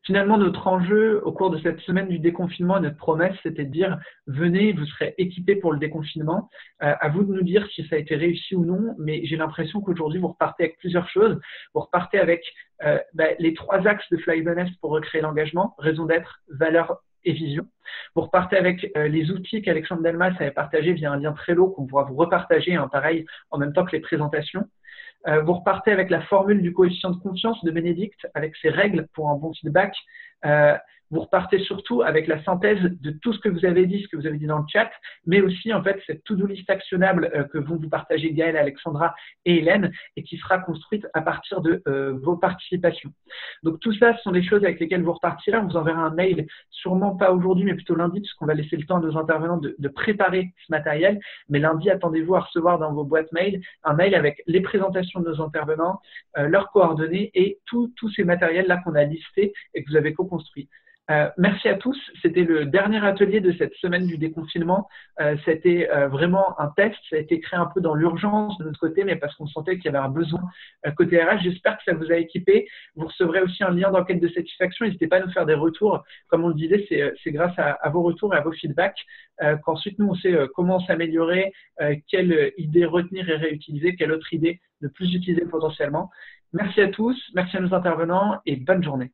Finalement, notre enjeu au cours de cette semaine du déconfinement, notre promesse, c'était de dire « Venez, vous serez équipés pour le déconfinement. À vous de nous dire si ça a été réussi ou non, mais j'ai l'impression qu'aujourd'hui, vous repartez avec plusieurs choses. Vous repartez avec les 3 axes de Fly Honest pour recréer l'engagement, raison d'être, valeur et vision. Vous repartez avec les outils qu'Alexandre Delmas avait partagés via un lien Trello qu'on pourra vous repartager, pareil, en même temps que les présentations. Vous repartez avec la formule du coefficient de confiance de Bénédicte, avec ses règles pour un bon feedback. Vous repartez surtout avec la synthèse de tout ce que vous avez dit, dans le chat, mais aussi en fait cette to-do list actionnable que vont vous partager Gaëlle, Alexandra et Hélène et qui sera construite à partir de vos participations. Donc tout ça, ce sont des choses avec lesquelles vous repartirez. On vous enverra un mail, sûrement pas aujourd'hui, mais plutôt lundi, puisqu'on va laisser le temps à nos intervenants de préparer ce matériel. Mais lundi, attendez-vous à recevoir dans vos boîtes mail un mail avec les présentations de nos intervenants, leurs coordonnées et tous ces matériels-là qu'on a listés et que vous avez co-construits. Merci à tous. C'était le dernier atelier de cette semaine du déconfinement. C'était vraiment un test. Ça a été créé un peu dans l'urgence de notre côté, mais parce qu'on sentait qu'il y avait un besoin côté RH. J'espère que ça vous a équipé. Vous recevrez aussi un lien d'enquête de satisfaction. N'hésitez pas à nous faire des retours. Comme on le disait, c'est grâce à vos retours et à vos feedbacks qu'ensuite nous, on sait comment s'améliorer, quelle idée retenir et réutiliser, quelle autre idée ne plus utiliser potentiellement. Merci à tous, merci à nos intervenants et bonne journée.